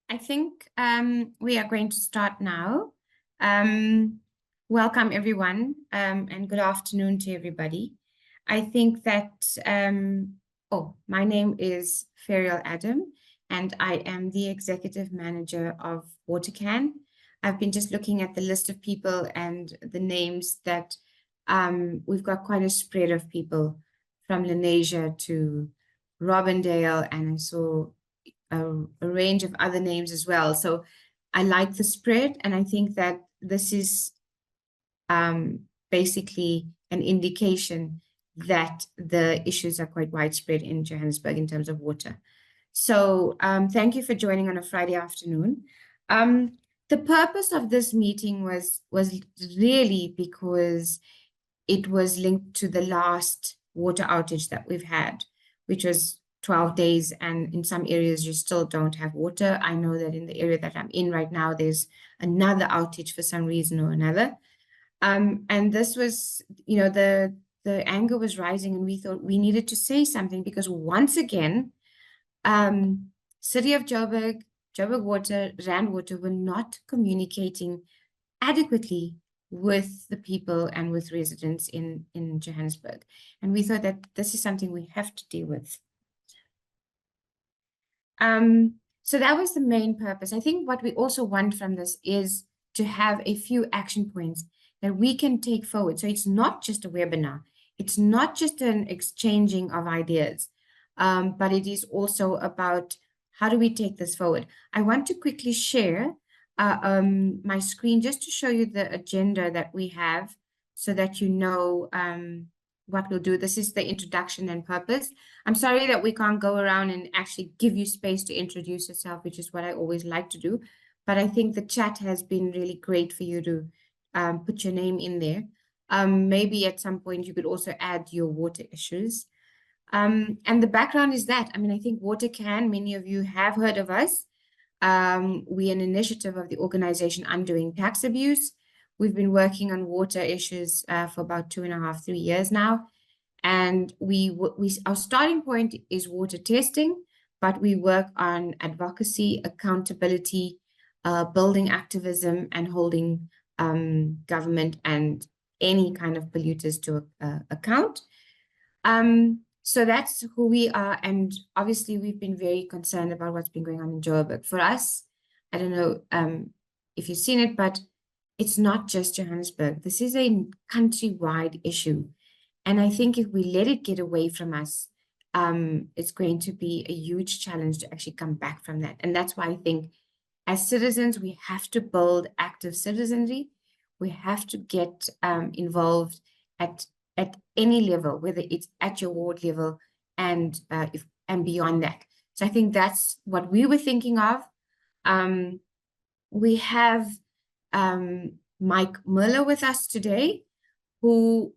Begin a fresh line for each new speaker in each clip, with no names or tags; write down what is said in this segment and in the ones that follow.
I think we are going to start now. Welcome, everyone, and good afternoon to everybody. I think that, my name is Ferial Adam, and I am the Executive Manager of WaterCAN. I've been just looking at the list of people and the names that we've got quite a spread of people from Lenasia to Robindale, and I saw a range of other names as well. So I like the spread, and I think that this is basically an indication that the issues are quite widespread in Johannesburg in terms of water. So thank you for joining on a Friday afternoon. The purpose of this meeting was really because it was linked to the last water outage that we've had, which was 12 days, and in some areas you still don't have water. I know that in the area that I'm in right now, there's another outage for some reason or another. And this was, the anger was rising, and we thought we needed to say something because once again, City of Joburg Water, Rand Water were not communicating adequately with the people and with residents in Johannesburg. And we thought that this is something we have to deal with. So that was the main purpose. I think what we also want from this is to have a few action points that we can take forward. So it's not just a webinar. It's not just an exchanging of ideas, but it is also about how do we take this forward. I want to quickly share my screen just to show you the agenda that we have so that you know what we'll do. This is the introduction and purpose. I'm sorry that we can't go around and actually give you space to introduce yourself, which is what I always like to do. But I think the chat has been really great for you to put your name in there. Maybe at some point you could also add your water issues. And the background is that, I think WaterCAN, many of you have heard of us. We're an initiative of the organization Undoing Tax Abuse. We've been working on water issues for about 2.5, 3 years now. And our starting point is water testing, but we work on advocacy, accountability, building activism, and holding government and any kind of polluters to account. So that's who we are. And obviously, we've been very concerned about what's been going on in Joburg. For us, I don't know if you've seen it, but it's not just Johannesburg. This is a countrywide issue. And I think if we let it get away from us, it's going to be a huge challenge to actually come back from that. And that's why I think as citizens, we have to build active citizenry. We have to get involved at any level, whether it's at your ward level and beyond that. So I think that's what we were thinking of. We have Mike Muller with us today, who,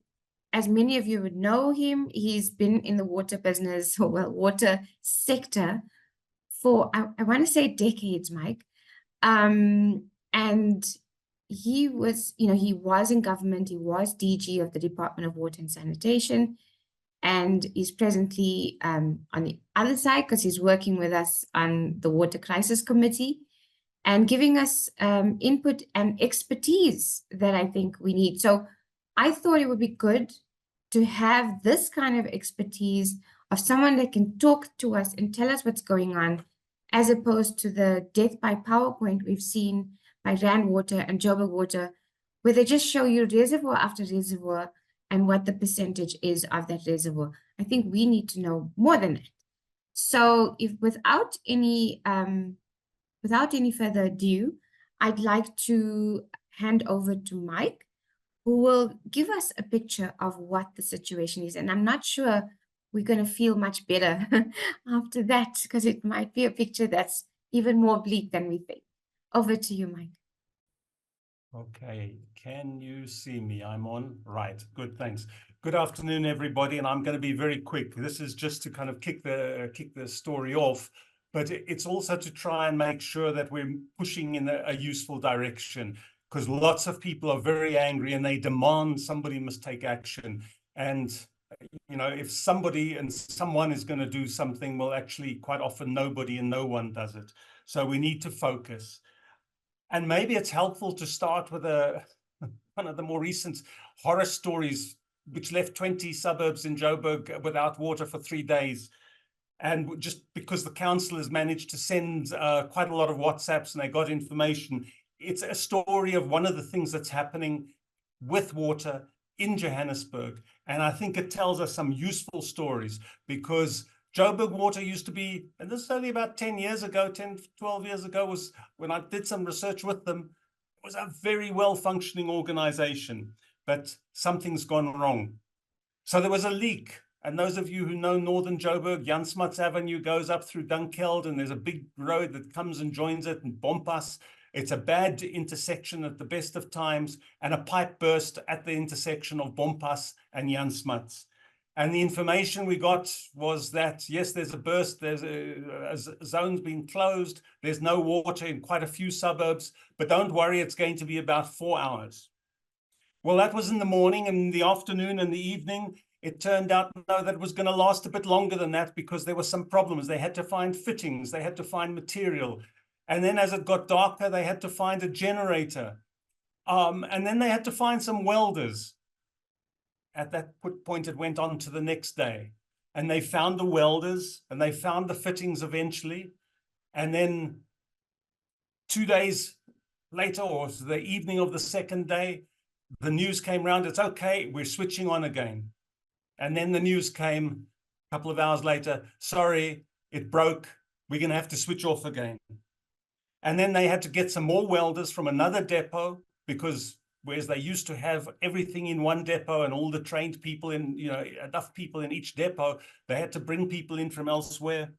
as many of you would know him, he's been in the water business, or water sector for, I want to say decades, Mike. And he was, he was in government, he was DG of the Department of Water and Sanitation, and he's presently on the other side because he's working with us on the Water Crisis Committee and giving us input and expertise that I think we need. So I thought it would be good to have this kind of expertise of someone that can talk to us and tell us what's going on, as opposed to the death by PowerPoint we've seen by Rand Water and Joburg Water, where they just show you reservoir after reservoir and what the percentage is of that reservoir. I think we need to know more than that. So without any further ado, I'd like to hand over to Mike, who will give us a picture of what the situation is. And I'm not sure we're going to feel much better after that, because it might be a picture that's even more bleak than we think. Over to you, Mike.
Okay, can you see me? I'm on. Right, good, thanks. Good afternoon, everybody, and I'm going to be very quick. This is just to kind of kick the story off, but it's also to try and make sure that we're pushing in a useful direction, because lots of people are very angry and they demand somebody must take action. And if somebody and someone is going to do something, well, actually, quite often nobody and no one does it. So we need to focus. And maybe it's helpful to start with one of the more recent horror stories, which left 20 suburbs in Joburg without water for 3 days. And just because the councillors managed to send quite a lot of WhatsApps and they got information, it's a story of one of the things that's happening with water in Johannesburg. And I think it tells us some useful stories, because Joburg Water used to be, and this is only about 10 years ago, 10, 12 years ago, was when I did some research with them. It was a very well-functioning organization, but something's gone wrong. So there was a leak. And those of you who know Northern Joburg, Jan Smuts Avenue goes up through Dunkeld, and there's a big road that comes and joins it, and Bompas. It's a bad intersection at the best of times, and a pipe burst at the intersection of Bompas and Jan Smuts. And the information we got was that, yes, there's a burst, there's a zone's been closed, there's no water in quite a few suburbs, but don't worry, it's going to be about 4 hours. Well, that was in the morning, and in the afternoon and the evening, it turned out, no, that was going to last a bit longer than that, because there were some problems. They had to find fittings, they had to find material. And then as it got darker, they had to find a generator. And then they had to find some welders. At that point, it went on to the next day. And they found the welders, and they found the fittings eventually. And then 2 days later, or the evening of the second day, the news came round, it's okay, we're switching on again. And then the news came a couple of hours later, sorry, it broke, we're going to have to switch off again. And then they had to get some more welders from another depot, because whereas they used to have everything in one depot and all the trained people in, enough people in each depot, they had to bring people in from elsewhere.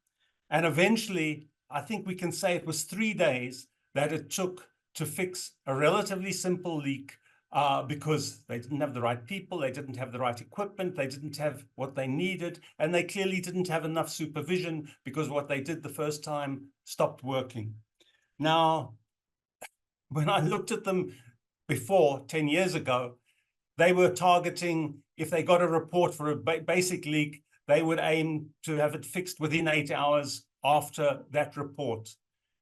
And eventually, I think we can say it was 3 days that it took to fix a relatively simple leak, because they didn't have the right people, they didn't have the right equipment, they didn't have what they needed, and they clearly didn't have enough supervision, because what they did the first time stopped working. Now, when I looked at them before, 10 years ago, they were targeting, if they got a report for a basic leak, they would aim to have it fixed within 8 hours after that report.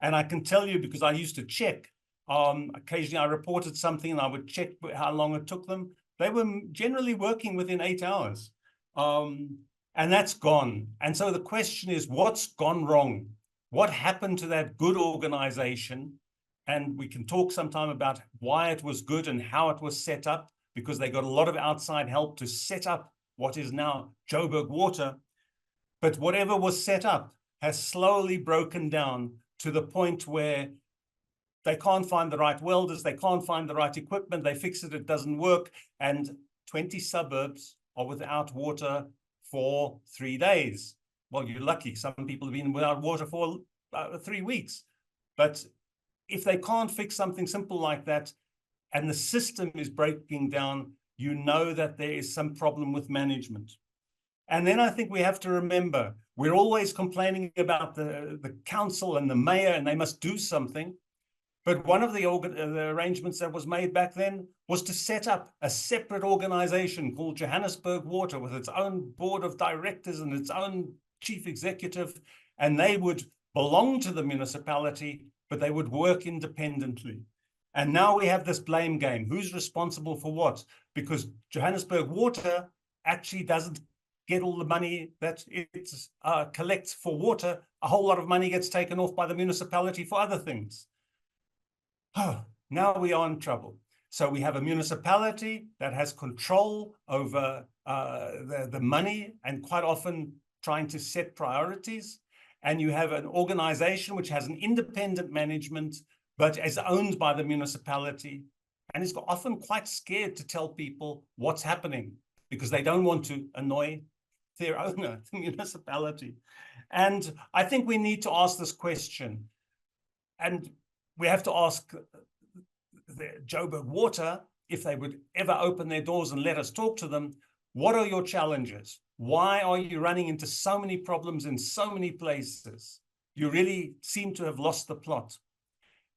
And I can tell you, because I used to check, occasionally I reported something and I would check how long it took them. They were generally working within 8 hours. And that's gone. And so the question is, what's gone wrong? What happened to that good organization? And we can talk sometime about why it was good and how it was set up, because they got a lot of outside help to set up what is now Joburg Water. But whatever was set up has slowly broken down to the point where they can't find the right welders, they can't find the right equipment, they fix it, it doesn't work, and 20 suburbs are without water for 3 days. Well, you're lucky. Some people have been without water for 3 weeks. But if they can't fix something simple like that, and the system is breaking down, you know that there is some problem with management. And then I think we have to remember, we're always complaining about the council and the mayor, and they must do something. But one of the arrangements that was made back then was to set up a separate organization called Johannesburg Water, with its own board of directors and its own chief executive, and they would belong to the municipality, but they would work independently. And now we have this blame game. Who's responsible for what? Because Johannesburg Water actually doesn't get all the money that it collects for water. A whole lot of money gets taken off by the municipality for other things. Oh, now we are in trouble. So we have a municipality that has control over the money, and quite often trying to set priorities. And you have an organization which has an independent management, but is owned by the municipality, and is often quite scared to tell people what's happening, because they don't want to annoy their owner, the municipality. And I think we need to ask this question. And we have to ask the Joburg Water, if they would ever open their doors and let us talk to them, what are your challenges? Why are you running into so many problems in so many places? You really seem to have lost the plot.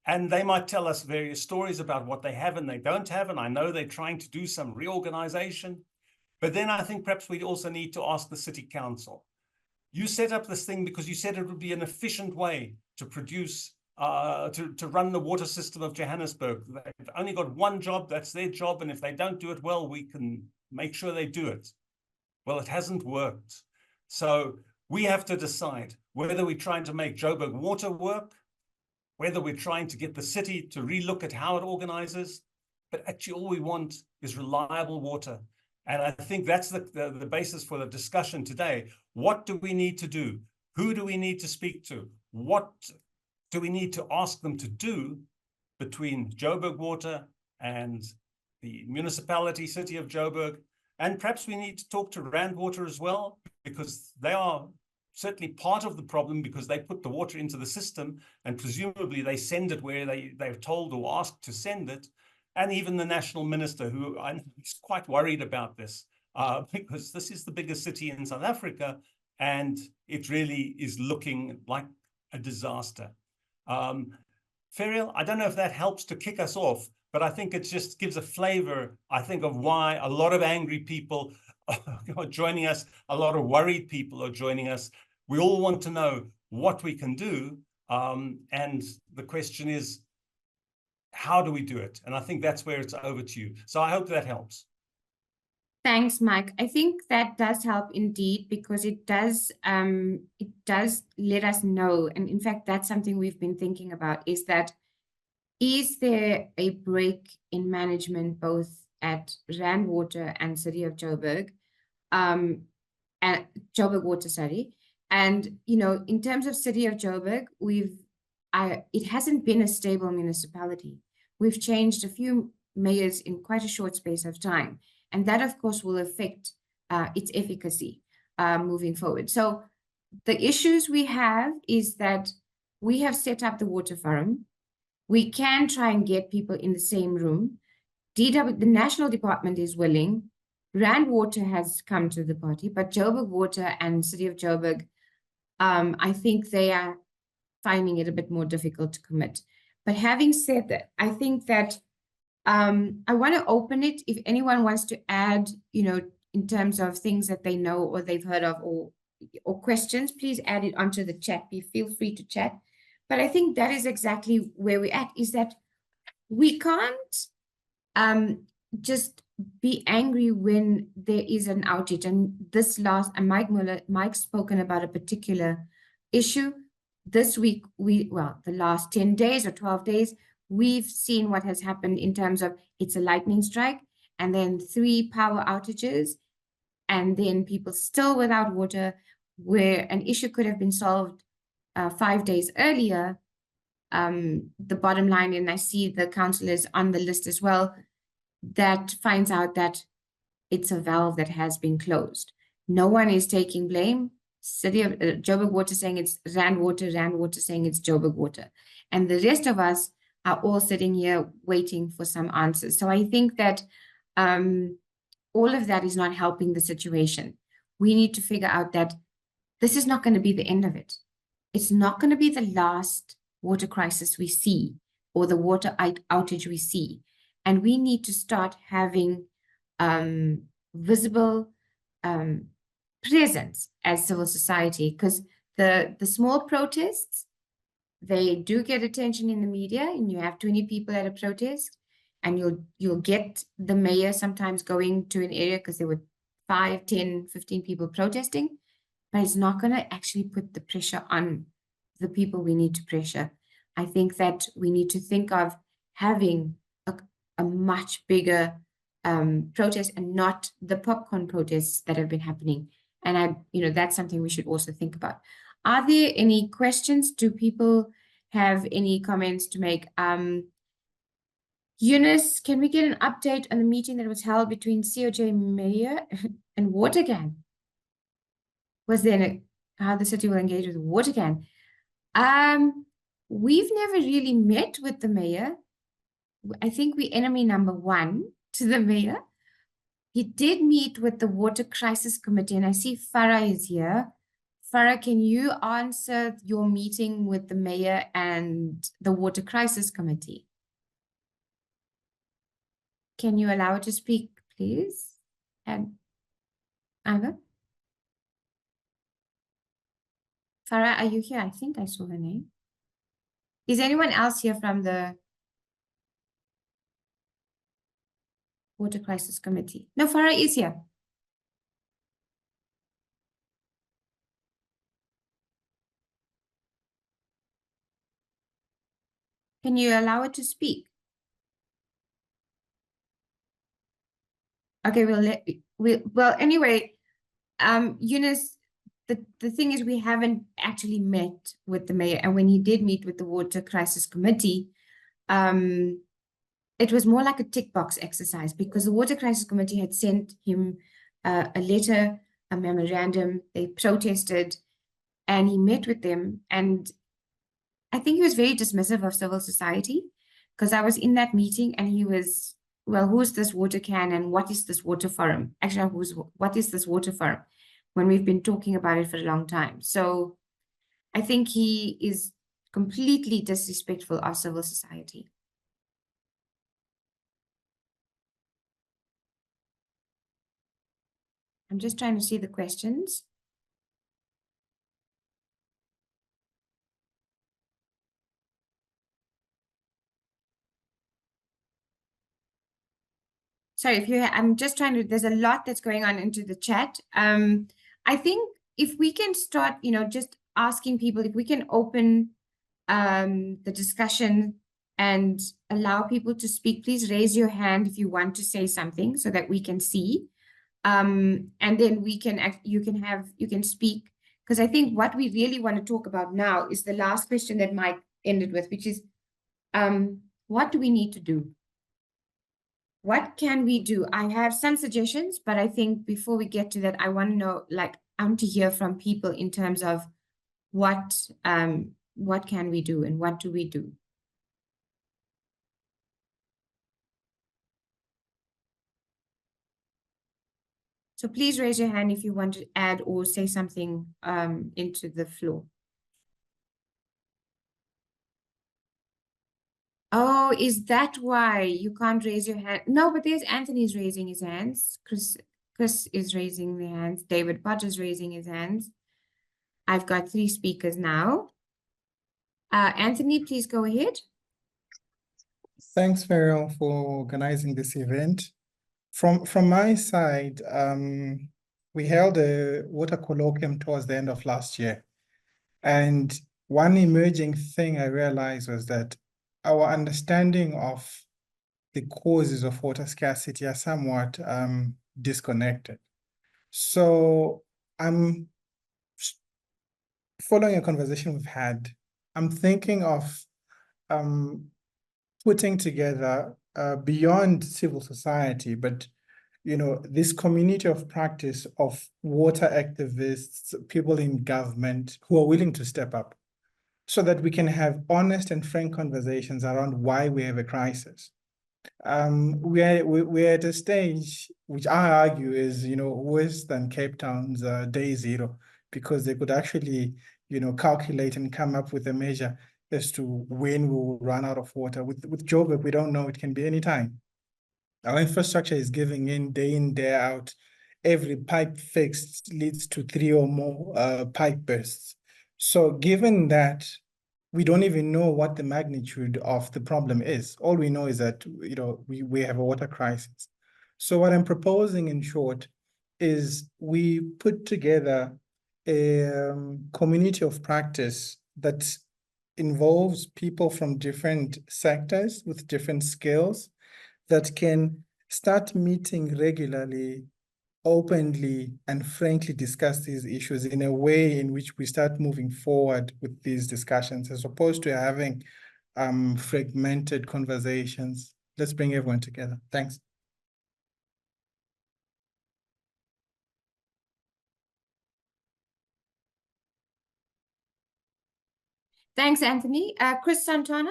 And they might tell us various stories about what they have and they don't have. And I know they're trying to do some reorganization. But then I think perhaps we also need to ask the city council. You set up this thing because you said it would be an efficient way to produce to run the water system of Johannesburg. They've only got one job, that's their job, and if they don't do it well, we can make sure they do it. Well, it hasn't worked. So we have to decide whether we're trying to make Joburg Water work, whether we're trying to get the city to relook at how it organizes, but actually all we want is reliable water. And I think that's the basis for the discussion today. What do we need to do? Who do we need to speak to? What do we need to ask them to do between Joburg Water and the municipality, city of Joburg? And perhaps we need to talk to Rand Water as well, because they are certainly part of the problem, because they put the water into the system and presumably they send it where they're told or asked to send it. And even the national minister, who I know is quite worried about this, because this is the biggest city in South Africa and it really is looking like a disaster. Ferial, I don't know if that helps to kick us off, but I think it just gives a flavor, I think, of why a lot of angry people are joining us, a lot of worried people are joining us. We all want to know what we can do, and the question is, how do we do it? And I think that's where it's over to you. So I hope that helps.
Thanks, Mike. I think that does help indeed, because it does let us know. And in fact, that's something we've been thinking about, is there a break in management both at Rand Water and City of Joburg, and Joburg Water, sorry. And, you know, in terms of City of Joburg, it hasn't been a stable municipality. We've changed a few mayors in quite a short space of time. And that, of course, will affect its efficacy moving forward. So the issues we have is that we have set up the water forum. We can try and get people in the same room. The national department is willing. Rand Water has come to the party, but Joburg Water and City of Joburg, I think they are finding it a bit more difficult to commit. But having said that, I think that I want to open it. If anyone wants to add, you know, in terms of things that they know or they've heard of, or questions, please add it onto the chat. Feel free to chat. But I think that is exactly where we're at, is that we can't just be angry when there is an outage. And this and Mike's spoken about a particular issue. This week, the last 10 days or 12 days, we've seen what has happened in terms of it's a lightning strike and then 3 power outages and then people still without water, where an issue could have been solved 5 days earlier. The bottom line, and I see the councillors on the list as well, that finds out that it's a valve that has been closed. No one is taking blame. City of Joburg Water saying it's Rand Water saying it's Joburg Water. And the rest of us are all sitting here waiting for some answers. So I think that all of that is not helping the situation. We need to figure out that this is not going to be the end of it. It's not going to be the last water crisis we see or the water outage we see. And we need to start having visible presence as civil society, because the small protests, they do get attention in the media, and you have 20 people at a protest, and you'll get the mayor sometimes going to an area because there were 5, 10, 15 people protesting, but it's not going to actually put the pressure on the people we need to pressure. I think that we need to think of having a much bigger protest, and not the popcorn protests that have been happening. And that's something we should also think about. Are there any questions? Do people have any comments to make? Eunice, can we get an update on the meeting that was held between COJ Mayor and WaterCAN? Was there how the city will engage with WaterCAN? We've never really met with the mayor. I think we're enemy number 1 to the mayor. He did meet with the Water Crisis Committee, and I see Farah is here. Farah, can you answer your meeting with the mayor and the Water Crisis Committee? Can you allow her to speak, please? And Ava? Farah, are you here? I think I saw her name. Is anyone else here from the Water Crisis Committee? No, Farah is here. Can you allow it to speak? Okay, well anyway, Eunice, the thing is we haven't actually met with the mayor, and when he did meet with the Water Crisis Committee, it was more like a tick box exercise because the Water Crisis Committee had sent him a letter, a memorandum, they protested, and he met with them, and I think he was very dismissive of civil society because I was in that meeting and he was, well, who's this WaterCAN and what is this water forum? Actually, what is this water forum? When we've been talking about it for a long time. So I think he is completely disrespectful of civil society. I'm just trying to see the questions. Sorry, I'm just trying to, there's a lot that's going on into the chat. I think if we can start, just asking people, if we can open the discussion and allow people to speak, please raise your hand if you want to say something so that we can see. And then you can speak. Because I think what we really want to talk about now is the last question that Mike ended with, which is, what do we need to do? What can we do? I have some suggestions, but I think before we get to that, I want to know, I want to hear from people in terms of what can we do and what do we do? So please raise your hand if you want to add or say something into the floor. Oh, is that why you can't raise your hand? No, but there's Anthony's raising his hands. Chris is raising their hands. David Potter's raising his hands. I've got 3 speakers now. Anthony, please go ahead.
Thanks, Farrell, for organizing this event. From my side, we held a water colloquium towards the end of last year. And one emerging thing I realized was that our understanding of the causes of water scarcity are somewhat disconnected. So I'm following a conversation we've had. I'm thinking of putting together beyond civil society, but this community of practice of water activists, people in government who are willing to step up so that we can have honest and frank conversations around why we have a crisis. We're at a stage which I argue is, worse than Cape Town's day zero, because they could actually, calculate and come up with a measure as to when we will run out of water. With Joburg, we don't know, it can be any time. Our infrastructure is giving in, day out. Every pipe fixed leads to 3 or more pipe bursts. So given that, we don't even know what the magnitude of the problem is. All we know is that, we have a water crisis. So what I'm proposing in short is we put together a community of practice that involves people from different sectors with different skills that can start meeting regularly, openly and frankly discuss these issues in a way in which we start moving forward with these discussions, as opposed to having fragmented conversations. Let's bring everyone together. Thanks.
Thanks, Anthony. Chris Santana.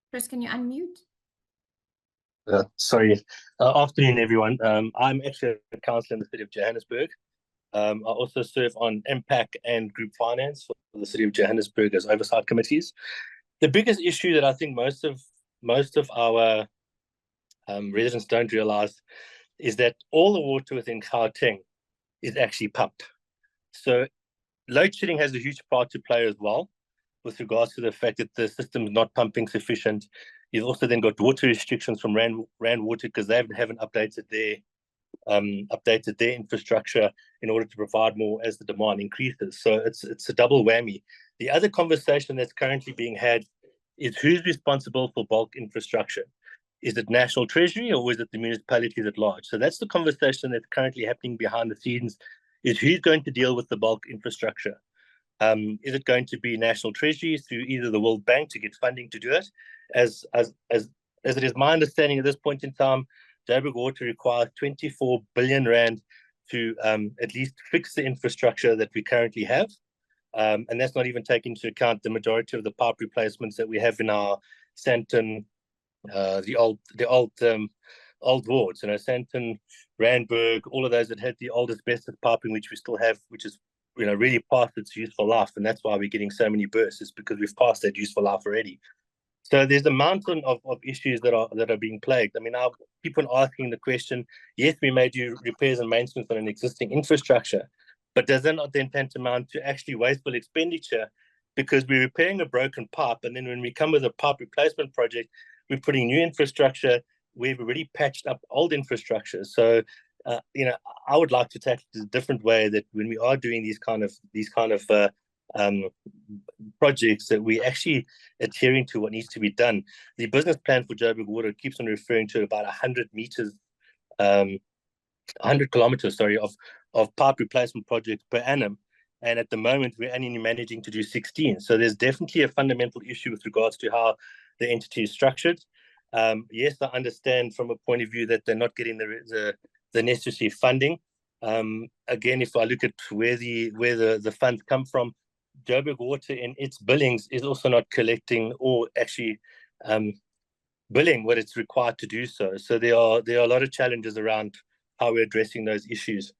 Chris, can you unmute?
Sorry. Afternoon, everyone. I'm actually a councillor in the city of Johannesburg. I also serve on MPAC and group finance for the city of Johannesburg as oversight committees. The biggest issue that I think most of our residents don't realize is that all the water within Gauteng is actually pumped. So load shedding has a huge part to play as well, with regards to the fact that the system is not pumping sufficient. You've also then got water restrictions from Rand Water because they haven't updated their infrastructure in order to provide more as the demand increases. So it's a double whammy. The other conversation that's currently being had is who's responsible for bulk infrastructure. Is it National Treasury or is it the municipalities at large? So that's the conversation that's currently happening behind the scenes, is who's going to deal with the bulk infrastructure. Is it going to be National Treasury through either the World Bank to get funding to do it? As it is my understanding at this point in time, Joburg Water requires 24 billion rand to at least fix the infrastructure that we currently have. And that's not even taking into account the majority of the pipe replacements that we have in our Sandton, the old wards, Sandton, Randburg, all of those that had the old asbestos piping, which we still have, which is really past its useful life, and that's why we're getting so many bursts, is because we've passed that useful life already. So there's a mountain of issues that are being plagued. I mean, I'll keep on asking the question, yes, we may do repairs and maintenance on an existing infrastructure, but does that not then tantamount to actually wasteful expenditure, because we're repairing a broken pipe, and then when we come with a pipe replacement project, we're putting new infrastructure, we've already patched up old infrastructure. So I would like to tackle it a different way, that when we are doing these kind of projects, that we actually adhering to what needs to be done. The business plan for Joburg Water keeps on referring to about 100 kilometers, of pipe replacement projects per annum. And at the moment, we're only managing to do 16. So there's definitely a fundamental issue with regards to how the entity is structured. Yes, I understand from a point of view that they're not getting the necessary funding. Again, if I look at where the funds come from, Joburg Water in its billings is also not collecting or actually billing what it's required to do so. So there are a lot of challenges around how we're addressing those issues.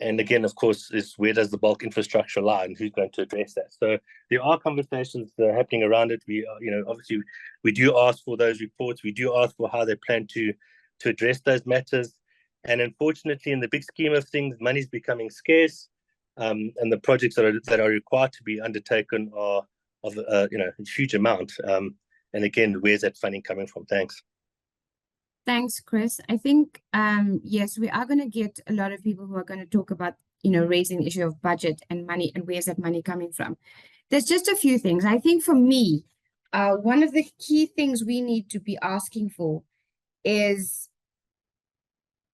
And again, of course, is where does the bulk infrastructure lie and who's going to address that? So there are conversations happening around it. We obviously we do ask for those reports. We do ask for how they plan to address those matters. And unfortunately, in the big scheme of things, money is becoming scarce, and the projects that are required to be undertaken are of a huge amount. And again, where's that funding coming from? Thanks.
Thanks, Chris. I think, yes, we are going to get a lot of people who are going to talk about, raising the issue of budget and money and where's that money coming from. There's just a few things. I think for me, one of the key things we need to be asking for is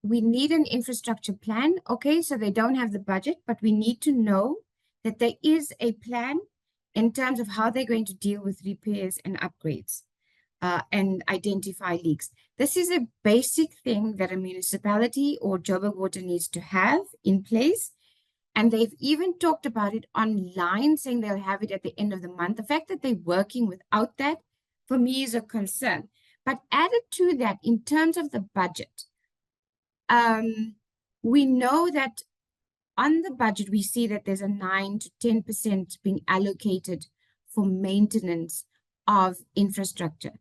we need an infrastructure plan. Okay, so they don't have the budget, but we need to know that there is a plan in terms of how they're going to deal with repairs and upgrades. And identify leaks. This is a basic thing that a municipality or Joburg Water needs to have in place. And they've even talked about it online, saying they'll have it at the end of the month. The fact that they're working without that, for me, is a concern. But added to that, in terms of the budget, we know that on the budget, we see that there's a 9 to 10% being allocated for maintenance of infrastructure.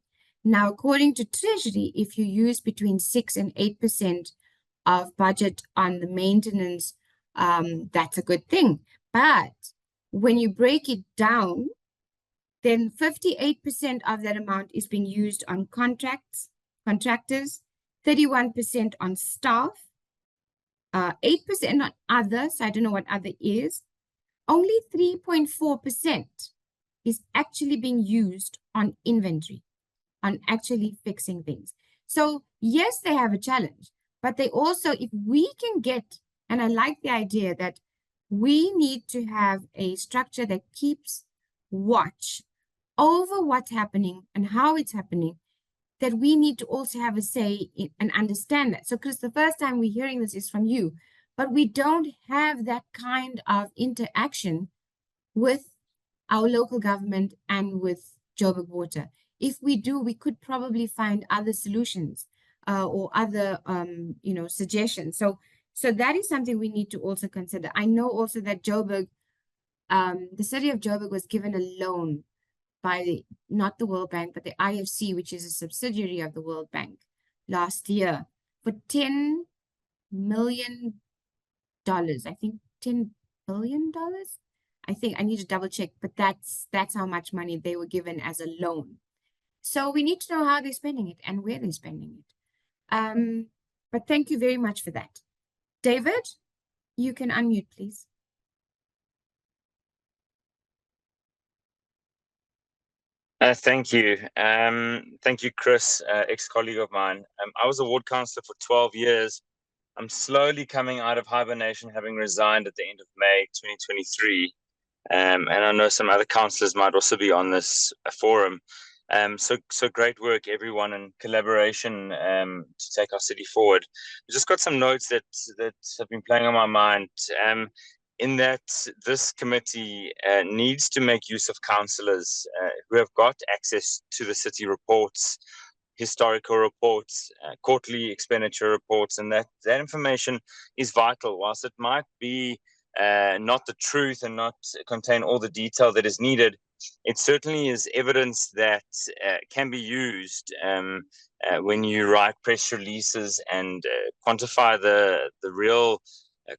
Now, according to Treasury, if you use between 6 and 8% of budget on the maintenance, that's a good thing. But when you break it down, then 58% of that amount is being used on contractors, 31% on staff, 8% on others. I don't know what other is. Only 3.4% is actually being used on inventory, on actually fixing things. So yes, they have a challenge, but they also, if we can get, and I like the idea that we need to have a structure that keeps watch over what's happening and how it's happening, that we need to also have a say in, and understand that. So Chris, the first time we're hearing this is from you, but we don't have that kind of interaction with our local government and with Joburg Water. If we do, we could probably find other solutions or other, suggestions. So that is something we need to also consider. I know also that Joburg, the city of Joburg was given a loan by not the World Bank, but the IFC, which is a subsidiary of the World Bank last year. for $10 million. I think $10 billion. I think I need to double check, but that's how much money they were given as a loan. So we need to know how they're spending it and where they're spending it. But thank you very much for that. David, you can unmute, please.
Thank you. Thank you, Chris, ex-colleague of mine. I was a ward councillor for 12 years. I'm slowly coming out of hibernation, having resigned at the end of May 2023. And I know some other councillors might also be on this forum. So great work, everyone, and collaboration to take our city forward. I've just got some notes that have been playing on my mind. In that this committee needs to make use of councillors who have got access to the city reports, historical reports, quarterly expenditure reports, and that information is vital. Whilst it might be not the truth and not contain all the detail that is needed, it certainly is evidence that can be used when you write press releases and quantify the real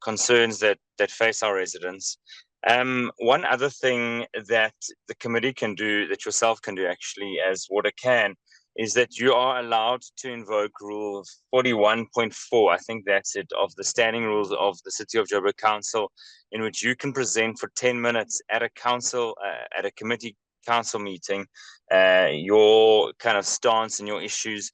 concerns that face our residents. One other thing that the committee can do, that yourself can do actually as WaterCAN, is that you are allowed to invoke Rule 41.4, I think that's it, of the standing rules of the City of Joburg Council, in which you can present for 10 minutes at a council, at a committee council meeting, your kind of stance and your issues,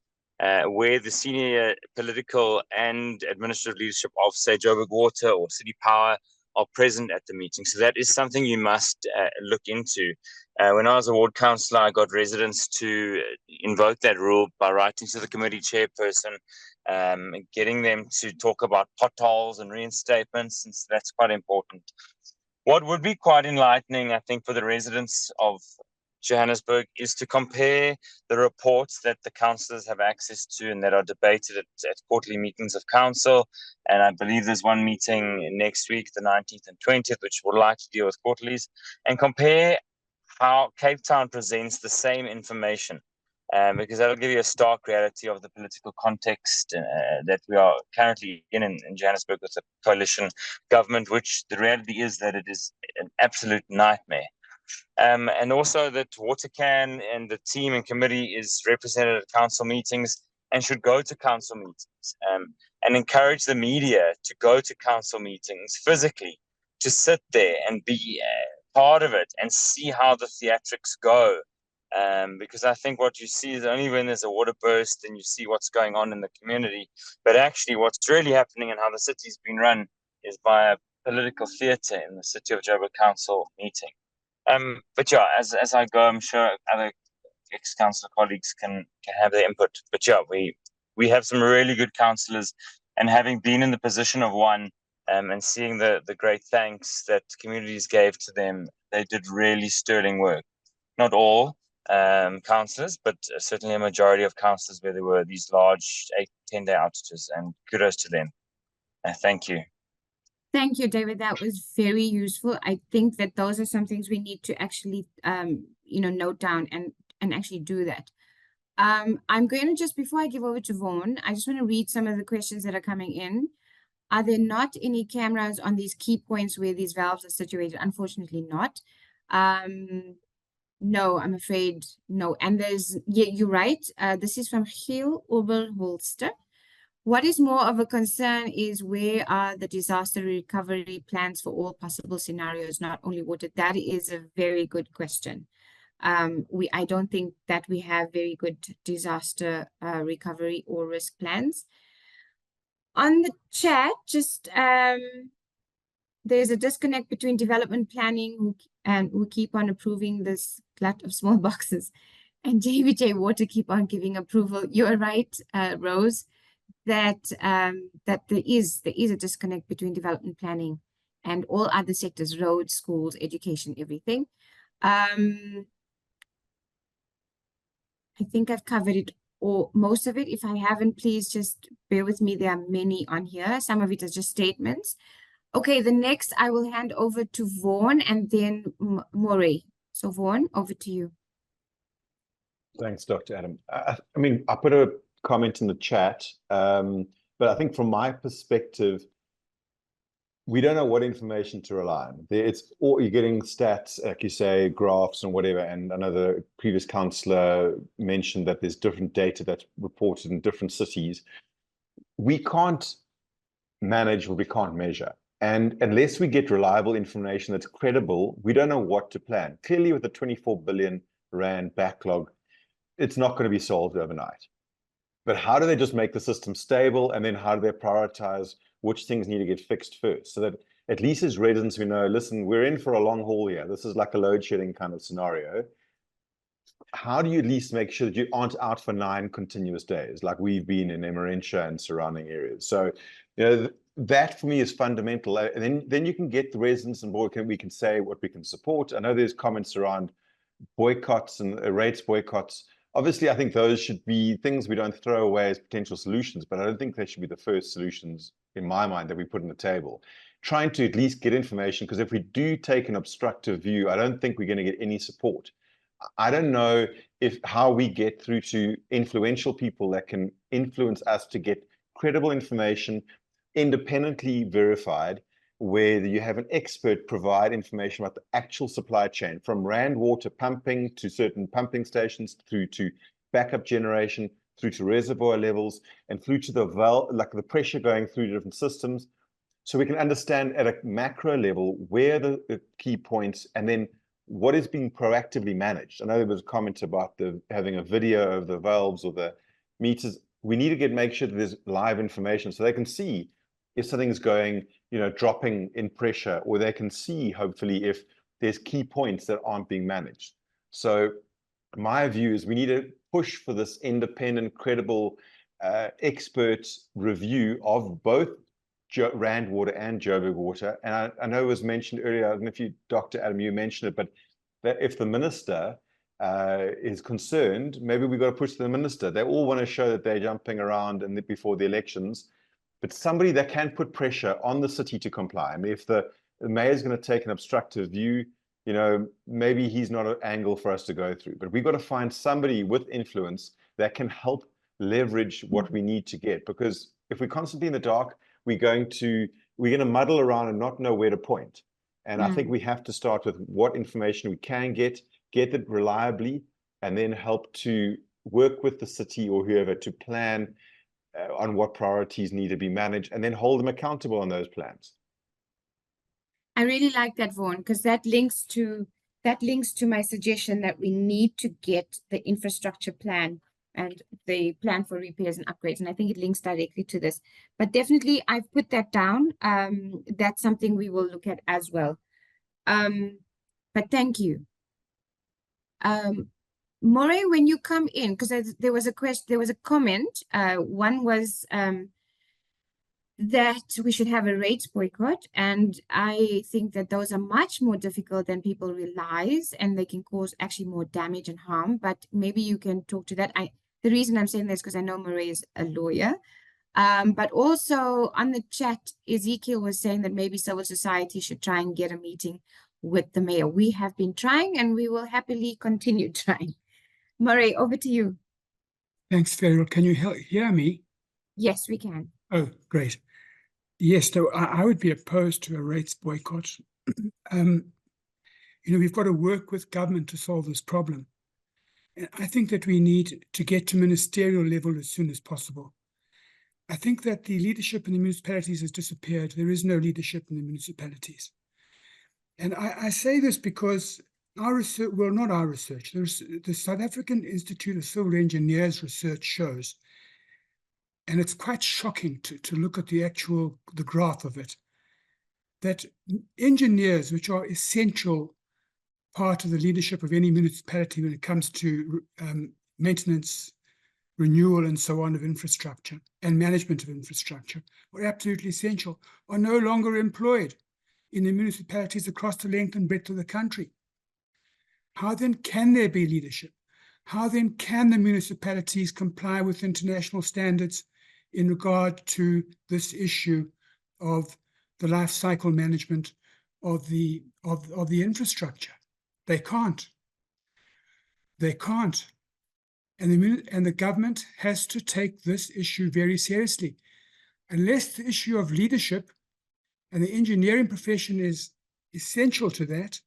where the senior political and administrative leadership of, say, Joburg Water or City Power are present at the meeting. So that is something you must look into. When I was a ward councillor, I got residents to invoke that rule by writing to the committee chairperson, getting them to talk about potholes and reinstatements, and so that's quite important. What would be quite enlightening, I think, for the residents of Johannesburg is to compare the reports that the councillors have access to and that are debated at quarterly meetings of council. And I believe there's one meeting next week, the 19th and 20th, which will likely deal with quarterlies, and compare how Cape Town presents the same information. Because that'll give you a stark reality of the political context that we are currently in Johannesburg with a coalition government, which the reality is that it is an absolute nightmare. And also that WaterCAN and the team and committee is represented at council meetings and should go to council meetings and encourage the media to go to council meetings physically, to sit there and be part of it and see how the theatrics go. Because I think what you see is only when there's a water burst and you see what's going on in the community, but actually what's really happening and how the city's been run is by a political theatre in the City of Joburg Council meeting. But yeah, as I go, I'm sure other ex-councillor colleagues can have their input. But yeah, we have some really good councillors, and having been in the position of one, and seeing the great thanks that communities gave to them, they did really sterling work. Not all councillors, but certainly a majority of councillors where there were these large 8-10 day outages, and kudos to them. Thank you.
Thank you, David. That was very useful. I think that those are some things we need to actually, note down and actually do that. I'm going to just, before I give over to Vaughan, I just want to read some of the questions that are coming in. Are there not any cameras on these key points where these valves are situated? Unfortunately not. No, I'm afraid no. And you're right. This is from Giel Oberholster. What is more of a concern is where are the disaster recovery plans for all possible scenarios, not only water? That is a very good question. I don't think that we have very good disaster recovery or risk plans. On the chat, just there's a disconnect between development planning who keep on approving this glut of small boxes and JVJ Water keep on giving approval. You're right, Rose. That there is a disconnect between development planning and all other sectors, roads, schools, education, everything. I think I've covered it, or most of it. If I haven't, please just bear with me. There are many on here. Some of it is just statements. Okay, the next I will hand over to Vaughan and then Morey. So Vaughan, over to you.
Thanks, Dr. Adam. I mean, I put a comment in the chat. But I think from my perspective, we don't know what information to rely on. It's all you're getting stats, like you say, graphs and whatever. And another previous councillor mentioned that there's different data that's reported in different cities. We can't manage what we can't measure. And unless we get reliable information that's credible, we don't know what to plan. Clearly, with the 24 billion rand backlog, it's not going to be solved overnight. But how do they just make the system stable? And then how do they prioritize which things need to get fixed first? So that at least as residents, we know, listen, we're in for a long haul here. This is like a load shedding kind of scenario. How do you at least make sure that you aren't out for 9 continuous days, like we've been in Emmarentia and surrounding areas? So, you know, that for me is fundamental. And then you can get the residents on board. We can say what we can support. I know there's comments around boycotts and rates boycotts. Obviously, I think those should be things we don't throw away as potential solutions, but I don't think they should be the first solutions in my mind that we put on the table. Trying to at least get information, because if we do take an obstructive view, I don't think we're going to get any support. I don't know how we get through to influential people that can influence us to get credible information, independently verified, where you have an expert provide information about the actual supply chain, from Rand water pumping to certain pumping stations, through to backup generation, through to reservoir levels, and through to the valve, like the pressure going through different systems. So we can understand at a macro level where the key points, and then what is being proactively managed. I know there was a comment about having a video of the valves or the meters. We need to make sure that there's live information so they can see if something's going, you know, dropping in pressure, or they can see, hopefully, if there's key points that aren't being managed. So my view is we need to push for this independent, credible, expert review of both Rand Water and Joburg Water. And I know it was mentioned earlier, I don't know if you, Dr. Adam, you mentioned it, but that if the minister is concerned, maybe we've got to push to the minister. They all want to show that they're jumping around and before the elections, but somebody that can put pressure on the city to comply. I mean, if the mayor is going to take an obstructive view, you know, maybe he's not an angle for us to go through, but we've got to find somebody with influence that can help leverage what we need to get. Because if we're constantly in the dark, we're going to muddle around and not know where to point. And I think we have to start with what information we can get it reliably, and then help to work with the city or whoever to plan on what priorities need to be managed, and then hold them accountable on those plans.
I really like that, Vaughan, because that links to my suggestion that we need to get the infrastructure plan and the plan for repairs and upgrades. And I think it links directly to this. But definitely, I've put that down. That's something we will look at as well. But thank you. Moray, when you come in, because there was a comment. One was that we should have a rates boycott, and I think that those are much more difficult than people realize, and they can cause actually more damage and harm. But maybe you can talk to that. The reason I'm saying this is because I know Moray is a lawyer. But also on the chat, Ezekiel was saying that maybe civil society should try and get a meeting with the mayor. We have been trying, and we will happily continue trying. Moray, over to you.
Thanks, Farrell. Can you hear me?
Yes, we can.
Oh, great. Yes, so I would be opposed to a rates boycott. You know, we've got to work with government to solve this problem. And I think that we need to get to ministerial level as soon as possible. I think that the leadership in the municipalities has disappeared. There is no leadership in the municipalities. And I say this because our research, well, not our research, the South African Institute of Civil Engineers research shows, and it's quite shocking to look at the graph of it, that engineers, which are essential part of the leadership of any municipality when it comes to maintenance, renewal, and so on of infrastructure and management of infrastructure, are absolutely essential, are no longer employed in the municipalities across the length and breadth of the country. How then can there be leadership? How then can the municipalities comply with international standards in regard to this issue of the life cycle management of the infrastructure? They can't. They can't. And the government has to take this issue very seriously. unless the issue of leadership and the engineering profession is essential to that,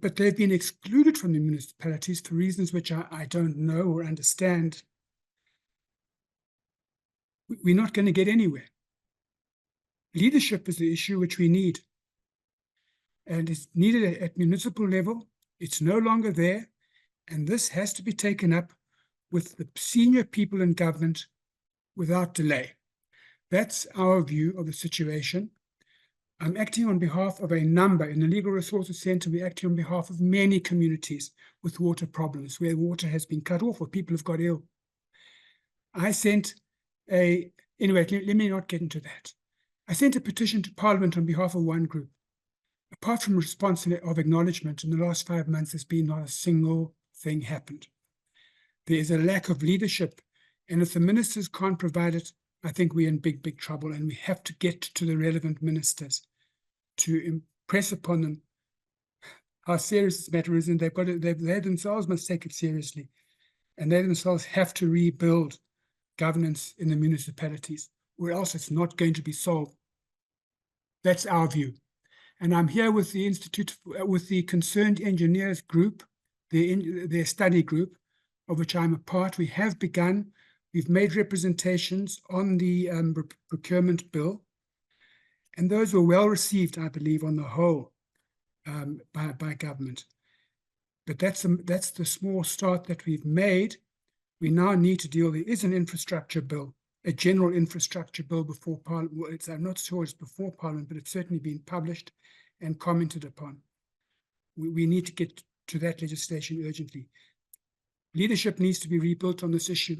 but they've been excluded from the municipalities for reasons which I don't know or understand, we're not going to get anywhere. Leadership is the issue which we need. And it's needed at municipal level. It's no longer there. And this has to be taken up with the senior people in government without delay. That's our view of the situation. I'm acting on behalf of a number. In the Legal Resources Centre, we're acting on behalf of many communities with water problems, where water has been cut off or people have got ill. I sent anyway, let me not get into that. I sent a petition to Parliament on behalf of one group. Apart from response of acknowledgement, in the last 5 months, there's been not a single thing happened. There is a lack of leadership, and if the ministers can't provide it, I think we're in big, big trouble, and we have to get to the relevant ministers to impress upon them how serious this matter is, and they themselves must take it seriously, and they themselves have to rebuild governance in the municipalities, or else it's not going to be solved. That's our view. And I'm here with the Institute, with the Concerned Engineers Group, their study group, of which I'm a part. We have begun. We've made representations on the procurement bill, and those were well received, I believe, on the whole, by government. But that's the small start that we've made. We now need to deal. There is an infrastructure bill, a general infrastructure bill before Parliament. Well, I'm not sure it's before Parliament, but it's certainly been published and commented upon. We need to get to that legislation urgently. Leadership needs to be rebuilt on this issue.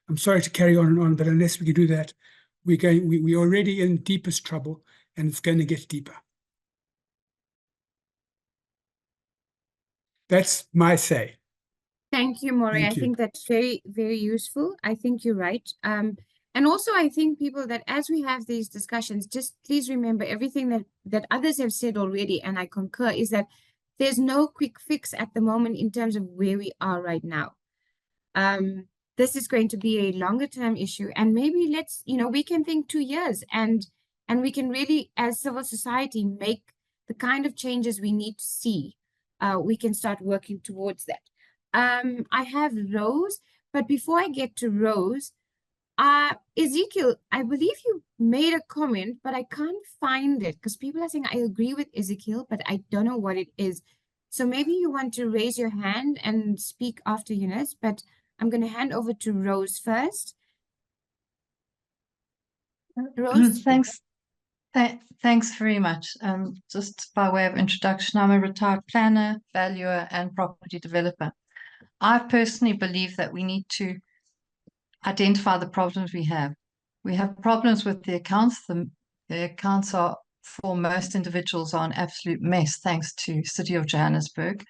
I'm sorry to carry on and on, but unless we can do that, we're already in deepest trouble, and it's going to get deeper. That's my say.
Thank you, Maury.
Thank
I
you.
think that's very, very useful. I think you're right. And also, I think people that as we have these discussions, just please remember everything that others have said already, and I concur, is that there's no quick fix at the moment in terms of where we are right now. This is going to be a longer term issue, and maybe we can think 2 years and we can really, as civil society, make the kind of changes we need to see. We can start working towards that. I have Rose, but before I get to Rose, Ezekiel, I believe you made a comment, but I can't find it because people are saying I agree with Ezekiel, but I don't know what it is. So maybe you want to raise your hand and speak after Eunice, but I'm going to hand over to Rose first. Rose.
Thanks. Thanks very much. Just by way of introduction, I'm a retired planner, valuer, and property developer. I personally believe that we need to identify the problems we have. We have problems with the accounts. The accounts are, for most individuals, are an absolute mess, thanks to City of Johannesburg.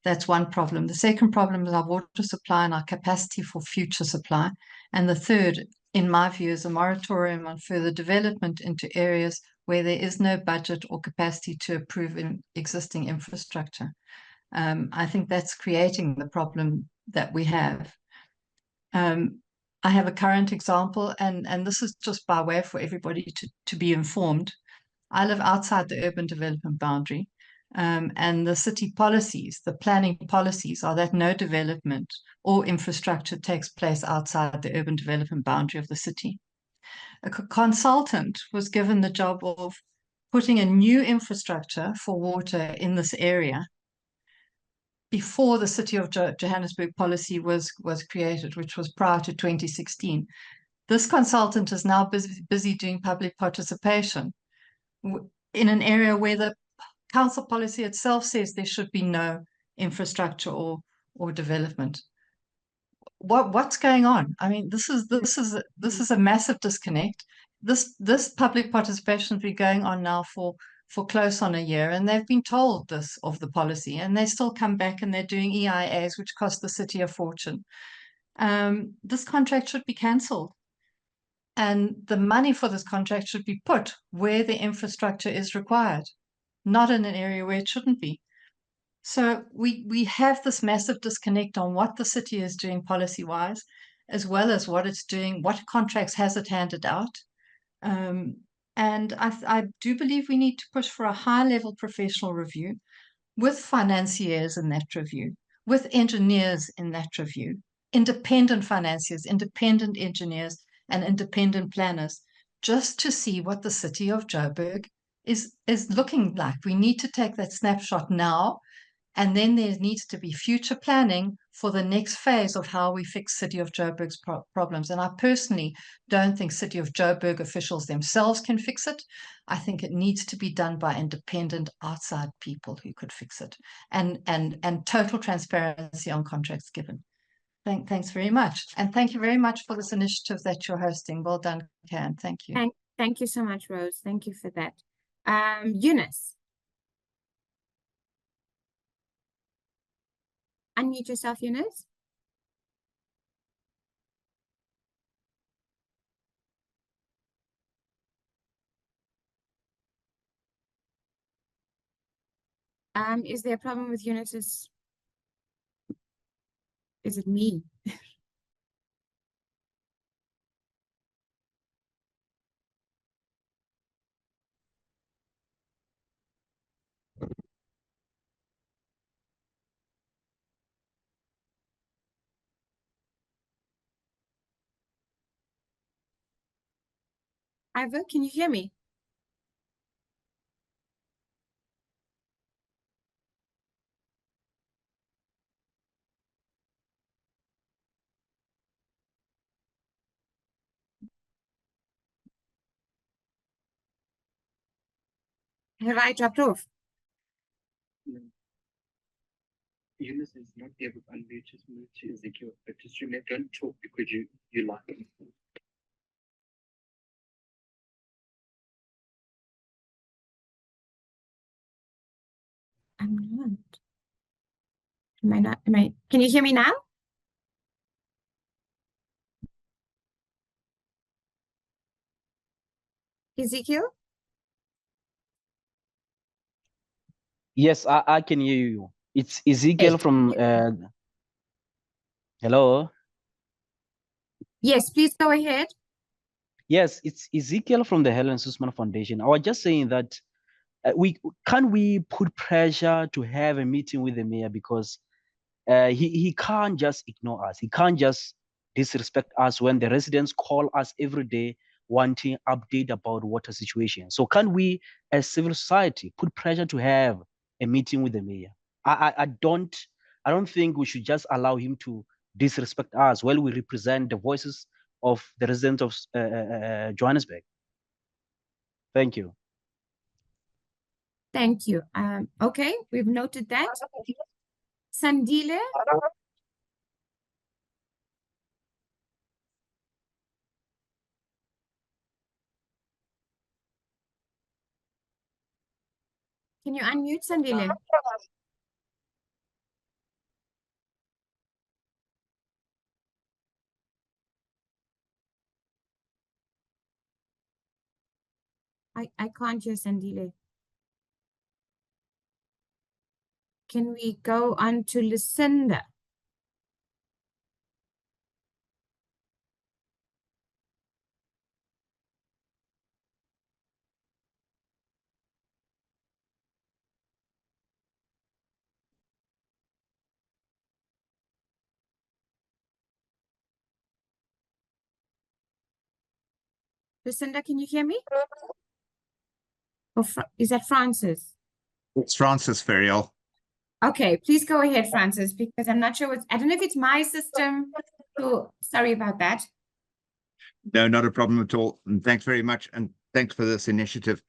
That's one problem. The second problem is our water supply and our capacity for future supply. And the third, in my view, is a moratorium on further development into areas where there is no budget or capacity to approve existing infrastructure. I think that's creating the problem that we have. I have a current example, and this is just by way for everybody to be informed. I live outside the urban development boundary, and the city policies, the planning policies, are that no development or infrastructure takes place outside the urban development boundary of the city. A consultant was given the job of putting a new infrastructure for water in this area before the City of Johannesburg policy was created, which was prior to 2016. This consultant is now busy doing public participation in an area where the council policy itself says there should be no infrastructure or development. What's going on? I mean, this is a massive disconnect. This public participation has been going on now for close on a year, and they've been told this of the policy, and they still come back and they're doing EIAs, which cost the city a fortune. This contract should be cancelled, and the money for this contract should be put where the infrastructure is required, not in an area where it shouldn't be. So we have this massive disconnect on what the city is doing policy-wise, as well as what it's doing, what contracts has it handed out. And I do believe we need to push for a high-level professional review with financiers in that review, with engineers in that review, independent financiers, independent engineers, and independent planners, just to see what the city of Joburg is looking like. We need to take that snapshot now, and then there needs to be future planning for the next phase of how we fix City of Joburg's problems. And I personally don't think City of Joburg officials themselves can fix it. I think it needs to be done by independent outside people who could fix it, and total transparency on contracts given. Thanks very much. And thank you very much for this initiative that you're hosting. Well done, Can. Thank you.
Thank you so much, Rose. Thank you for that. Eunice. Unmute yourself, Eunice. Is there a problem with Eunice's? Is it me? Ivor, can you hear me? Have I dropped off?
Eunice is not able to unmute, just move to Ezekiel, but just remember, don't talk because you like it.
I'm not. Am I not? Can you hear me now? Ezekiel?
Yes, I can hear you. It's Ezekiel from hello.
Yes, please go ahead.
Yes, it's Ezekiel from the Helen Suzman Foundation. I was just saying that we put pressure to have a meeting with the mayor, because he can't just ignore us. He can't just disrespect us when the residents call us every day wanting update about water situation. So can we, as civil society, put pressure to have a meeting with the mayor? I don't think we should just allow him to disrespect us while we represent the voices of the residents of Johannesburg. Thank you.
Thank you. Okay, we've noted that. Sandile? Can you unmute Sandile? I can't hear Sandile. Can we go on to Lucinda? Lucinda, can you hear me? Or is that Francis?
It's Francis Ferriol.
Okay, please go ahead, Francis, because I'm not sure I don't know if it's my system. So sorry about that.
No, not a problem at all. And thanks very much. And thanks for this initiative.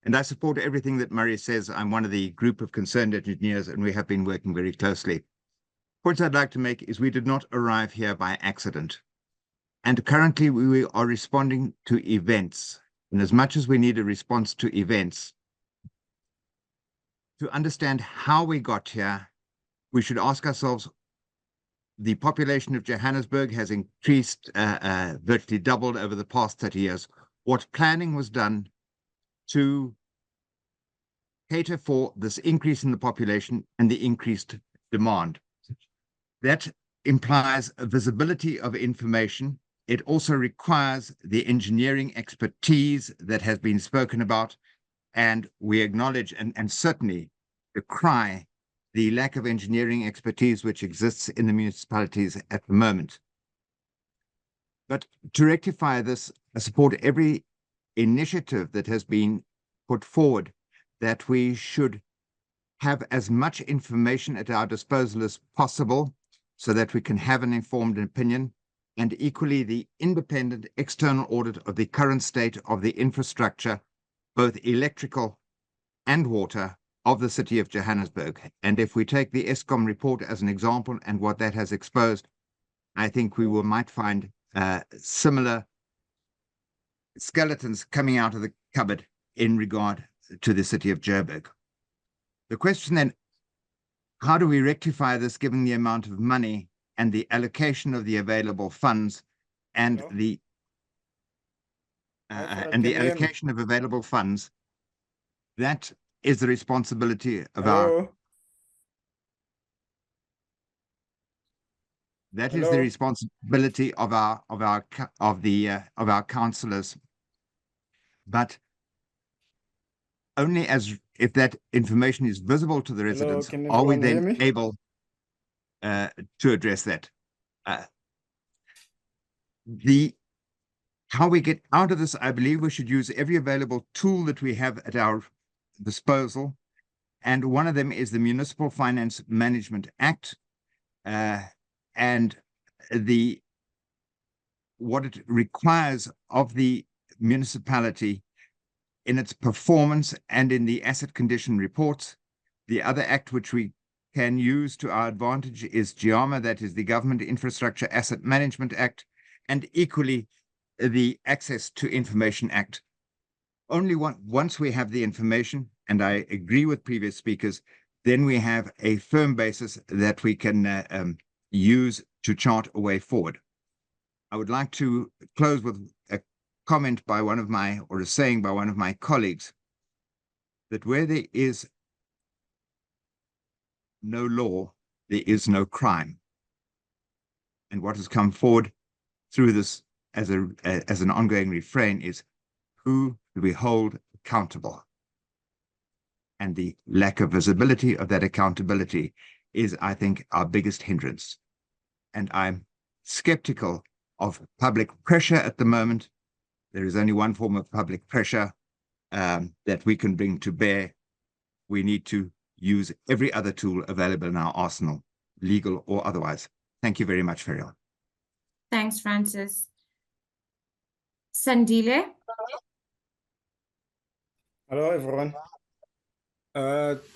And I support everything that Murray says. I'm one of the group of concerned engineers, and we have been working very closely. Points I'd like to make is we did not arrive here by accident. And currently we are responding to events. And as much as we need a response to events, to understand how we got here, we should ask ourselves, the population of Johannesburg has increased, virtually doubled over the past 30 years. What planning was done to cater for this increase in the population and the increased demand? That implies a visibility of information It also requires the engineering expertise that has been spoken about, and we acknowledge and certainly decry the lack of engineering expertise which exists in the municipalities at the moment. But to rectify this, I support every initiative that has been put forward, that we should have as much information at our disposal as possible so that we can have an informed opinion, and equally the independent external audit of the current state of the infrastructure, both electrical and water, of the city of Johannesburg. And if we take the ESCOM report as an example and what that has exposed, I think we might find similar skeletons coming out of the cupboard in regard to the city of Joburg. The question then, how do we rectify this given the amount of money and the allocation of the available funds and the allocation of available funds? That is the responsibility of our responsibility of our councillors, but only as if that information is visible to the residents are we then able to address that. How we get out of this, I believe we should use every available tool that we have at our disposal, and one of them is the Municipal Finance Management Act, and what it requires of the municipality in its performance and in the asset condition reports. The other act which we can use to our advantage is GIAMA, that is the Government Infrastructure Asset Management Act, and equally the Access to Information Act. Only once we have the information, and I agree with previous speakers, then we have a firm basis that we can use to chart a way forward. I would like to close with a comment by one of my, or a saying by one of my colleagues, that where there is no law, there is no crime. And what has come forward through this as an ongoing refrain is, who do we hold accountable? And the lack of visibility of that accountability is, I think, our biggest hindrance. And I'm skeptical of public pressure at the moment. There is only one form of public pressure that we can bring to bear. We need to use every other tool available in our arsenal, legal or otherwise. Thank you very much, Ferial.
Thanks, Francis. Sandile?
Hello, everyone.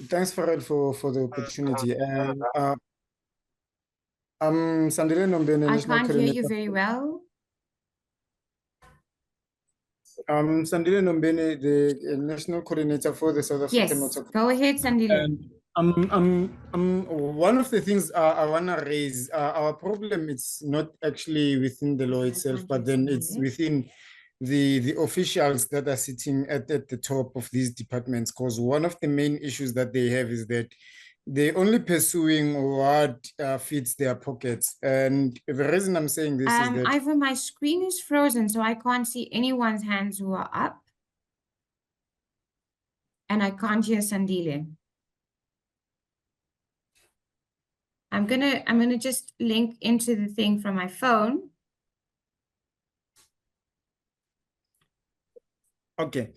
Thanks, Farrell, for the opportunity. I'm Sandile Nombene,
I
National
can't hear you
Coordinator.
very well.
I'm Sandile Nombene, the National Coordinator for the South African
Yes,
Water.
go ahead, Sandile.
One of the things I want to raise, our problem is not actually within the law itself, but then it's within the officials that are sitting at the top of these departments, because one of the main issues that they have is that they're only pursuing what fits their pockets. And the reason I'm saying this is that
Ivor, my screen is frozen, so I can't see anyone's hands who are up. And I can't hear Sandile. I'm gonna just link into the thing from my phone.
okay.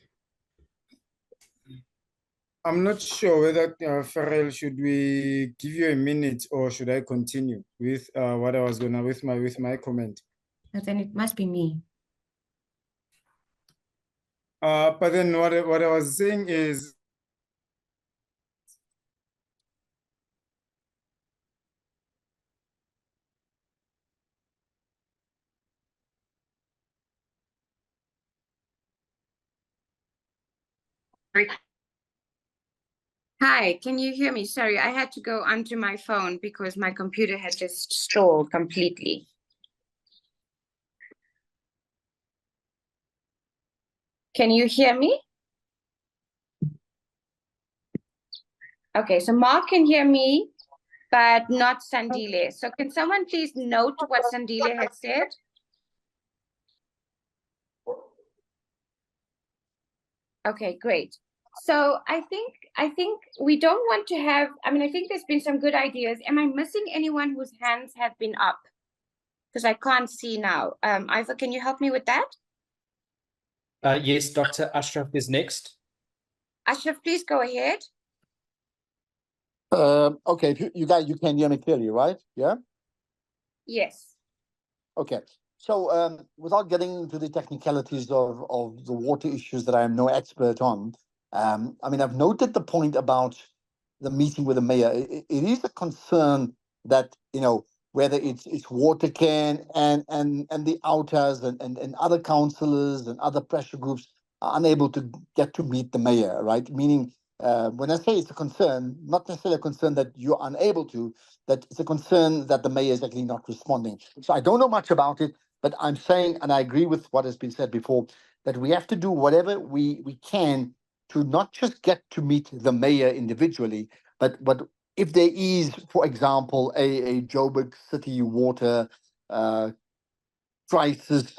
I'm not sure whether Farrell, should we give you a minute or should I continue with what I was gonna with my comment?
But then it must be me.
But then what I was saying is,
Hi, can you hear me? Sorry, I had to go onto my phone because my computer had just stalled completely. Can you hear me? Okay, so Mark can hear me, but not Sandile. So can someone please note what Sandile had said? Okay, great. So I think we don't want to have, I mean, I think there's been some good ideas. Am I missing anyone whose hands have been up? Because I can't see now. Ivor, can you help me with that?
Yes, Dr. Ashraf is next.
Ashraf, please go ahead.
Okay, you guys, you can hear me clearly, right? Yeah?
Yes.
Okay. So without getting into the technicalities of the water issues that I am no expert on, I mean, I've noted the point about the meeting with the mayor. It is a concern that, you know, whether it's WaterCAN and the outers and other councillors and other pressure groups are unable to get to meet the mayor, right? Meaning, when I say it's a concern, not necessarily a concern that you're unable to, that it's a concern that the mayor is actually not responding. So I don't know much about it, but I'm saying, and I agree with what has been said before, that we have to do whatever we can to not just get to meet the mayor individually, but if there is, for example, a Joburg City water crisis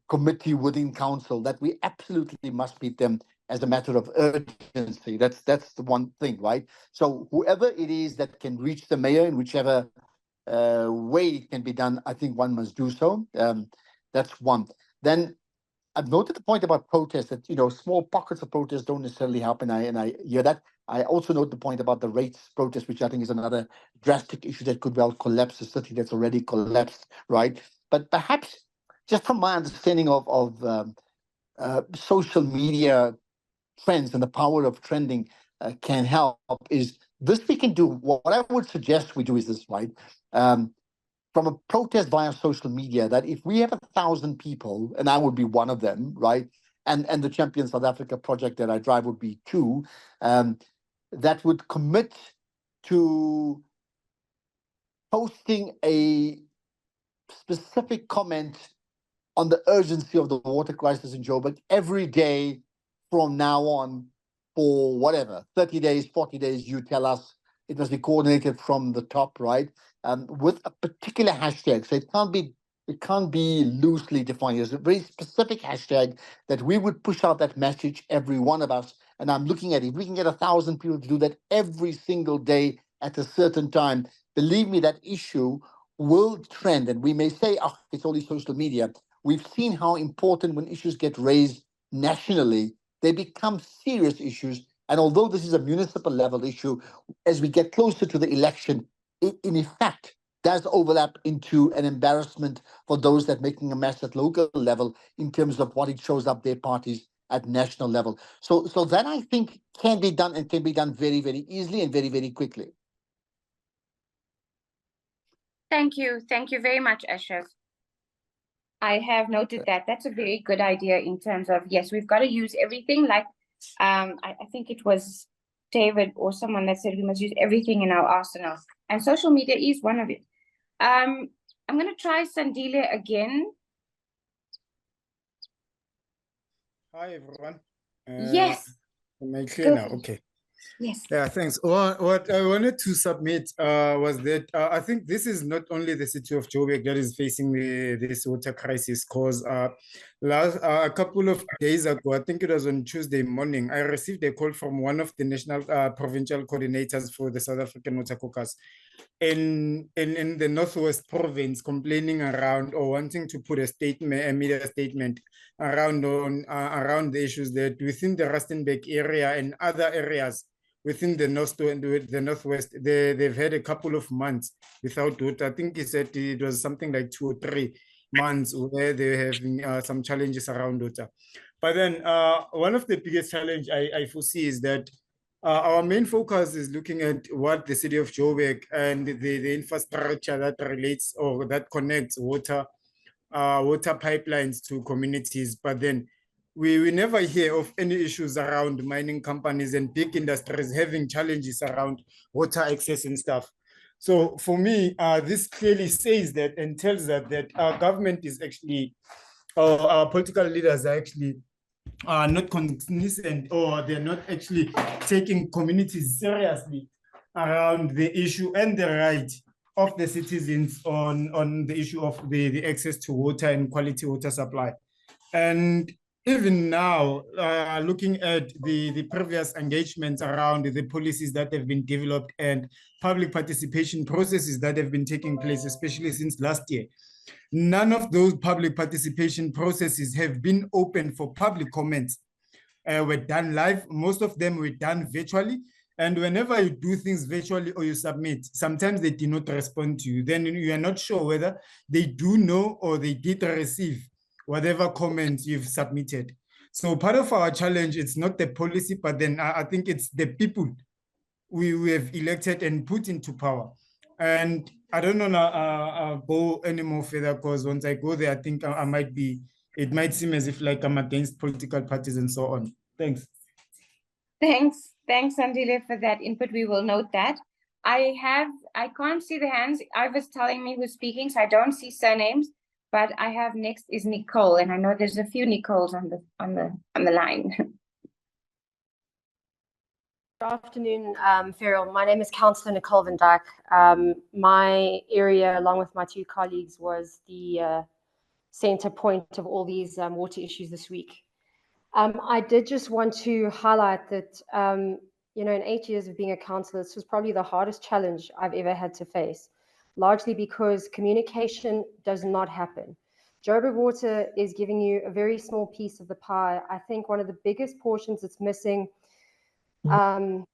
committee within council, that we absolutely must meet them as a matter of urgency. That's the one thing, right? So whoever it is that can reach the mayor in whichever way it can be done, I think one must do so. That's one. Then I've noted the point about protests that, you know, small pockets of protests don't necessarily help, and I hear that. I also note the point about the rates protest, which I think is another drastic issue that could well collapse a city that's already collapsed, right? But perhaps, just from my understanding of social media trends and the power of trending can help, is this we can do. What I would suggest we do is this, right? From a protest via social media, that if we have 1,000 people, and I would be one of them, right? And the Champion South Africa project that I drive would be 2, that would commit to posting a specific comment on the urgency of the water crisis in Joburg every day from now on, for whatever, 30 days, 40 days, you tell us. It must be coordinated from the top, right? With a particular hashtag. So it can't be loosely defined. There's a very specific hashtag that we would push out that message, every one of us. And I'm looking at it. If we can get 1,000 people to do that every single day at a certain time, believe me, that issue will trend. And we may say, oh, it's only social media. We've seen how important when issues get raised nationally, they become serious issues. And although this is a municipal level issue, as we get closer to the election, it in effect does overlap into an embarrassment for those that are making a mess at local level in terms of what it shows up their parties at national level. So that, I think, can be done, and can be done very, very easily and very, very quickly.
Thank you. Thank you very much, Ashraf. I have noted that. That's a very good idea in terms of, yes, we've got to use everything. Like, I think it was David or someone that said we must use everything in our arsenal. And social media is one of it. I'm going to try Sandile again.
Hi, everyone.
Yes.
Am I clear now? Okay.
Yes.
Yeah, thanks. What I wanted to submit was that I think this is not only the city of Joburg that is facing this water crisis, because a couple of days ago, I think it was on Tuesday morning, I received a call from one of the national provincial coordinators for the South African Water Caucus in the Northwest Province, complaining around, or wanting to put a media statement around the issues that within the Rustenburg area and other areas within the Northwest, they've had a couple of months without water. I think he said it was something like 2 or 3 months where they're having some challenges around water. But then one of the biggest challenge I foresee is that our main focus is looking at what the city of Joburg and the infrastructure that relates or that connects water pipelines to communities. But then we never hear of any issues around mining companies and big industries having challenges around water access and stuff. So for me, this clearly says that and tells that our government is actually, or our political leaders are actually not cognizant, or they're not actually taking communities seriously around the issue and the right of the citizens on the issue of the access to water and quality water supply. And even now, looking at the previous engagements around the policies that have been developed and public participation processes that have been taking place, especially since last year, none of those public participation processes have been open for public comments. Were done live. Most of them were done virtually. And whenever you do things virtually or you submit, sometimes they do not respond to you. Then you are not sure whether they do know or they did receive whatever comments you've submitted. So part of our challenge, it's not the policy, but then I think it's the people we have elected and put into power. And I don't want to go any more further, because once I go there, I think I might be, it might seem as if like I'm against political parties and so on. Thanks.
Thanks, Andile, for that input. We will note that. I can't see the hands. I was telling me who's speaking, so I don't see surnames. But I have next is Nicole, and I know there's a few Nicoles on the line.
Good afternoon, Farrell. My name is Councillor Nicole van Dijk. My area, along with my two colleagues, was the centre point of all these water issues this week. I did just want to highlight that, in 8 years of being a councillor, this was probably the hardest challenge I've ever had to face, largely because communication does not happen. Joburg Water is giving you a very small piece of the pie. I think one of the biggest portions that's missing from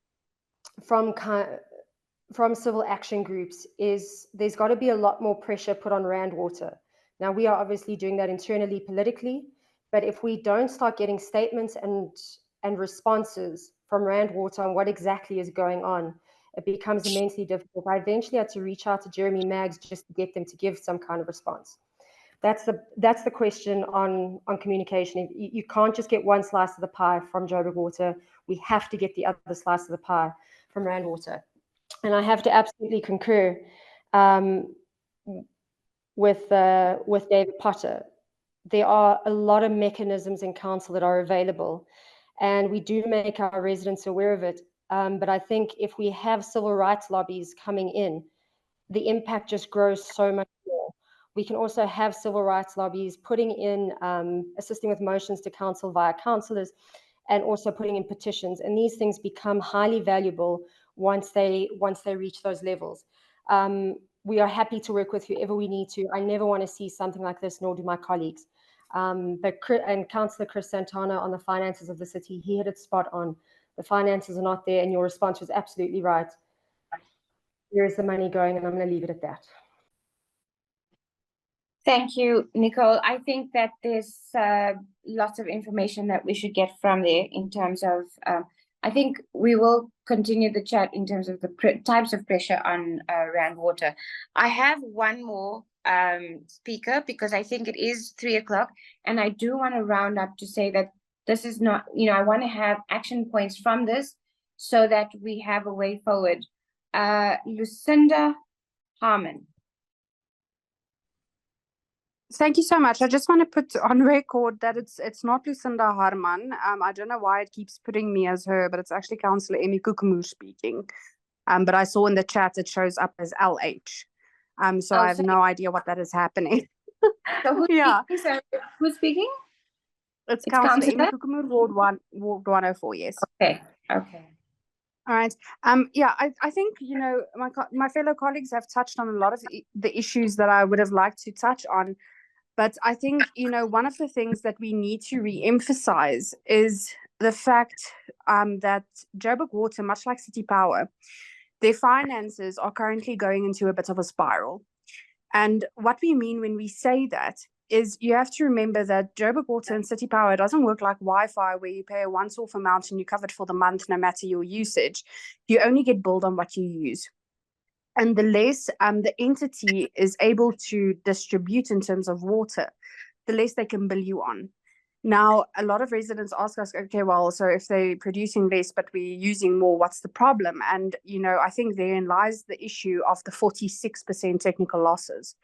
civil action groups is there's got to be a lot more pressure put on Rand Water. Now, we are obviously doing that internally, politically, but if we don't start getting statements and responses from Rand Water on what exactly is going on, it becomes immensely difficult. I eventually had to reach out to Jeremy Maggs just to get them to give some kind of response. That's the question on communication. You can't just get one slice of the pie from Joburg Water. We have to get the other slice of the pie from Rand Water. And I have to absolutely concur with David Potter. There are a lot of mechanisms in council that are available, and we do make our residents aware of it. But I think if we have civil rights lobbies coming in, the impact just grows so much more. We can also have civil rights lobbies putting in, assisting with motions to council via councillors, and also putting in petitions. And these things become highly valuable once they reach those levels. We are happy to work with whoever we need to. I never want to see something like this, nor do my colleagues. But Councillor Chris Santana on the finances of the city, he hit it spot on. The finances are not there, and your response was absolutely right. Where is the money going? And I'm going to leave it at that.
Thank you, Nicole. I think that there's lots of information that we should get from there in terms of, I think we will continue the chat in terms of the types of pressure on Rand Water. I have one more speaker because I think it is 3 o'clock, and I do want to round up to say that this is not, I want to have action points from this so that we have a way forward. Lucinda Harmon.
Thank you so much. I just want to put on record that it's not Lucinda Harman. I don't know why it keeps putting me as her, but it's actually Councillor Emmy Kukumur speaking. But I saw in the chat it shows up as LH. So I have no idea what that is happening.
So who's
yeah.
speaking? So who's speaking?
It's Councillor Emmy Kukumur, Ward 104, yes.
Okay.
All right. Yeah, I think, my fellow colleagues have touched on a lot of the issues that I would have liked to touch on. But I think, one of the things that we need to re-emphasize is the fact that Joburg Water, much like City Power, their finances are currently going into a bit of a spiral. And what we mean when we say that is you have to remember that Joburg Water and City Power doesn't work like Wi-Fi where you pay a once-off amount and you're covered for the month no matter your usage. You only get billed on what you use. And the less the entity is able to distribute in terms of water, the less they can bill you on. Now, a lot of residents ask us, okay, well, so if they're producing less but we're using more, what's the problem? And, I think therein lies the issue of the 46% technical losses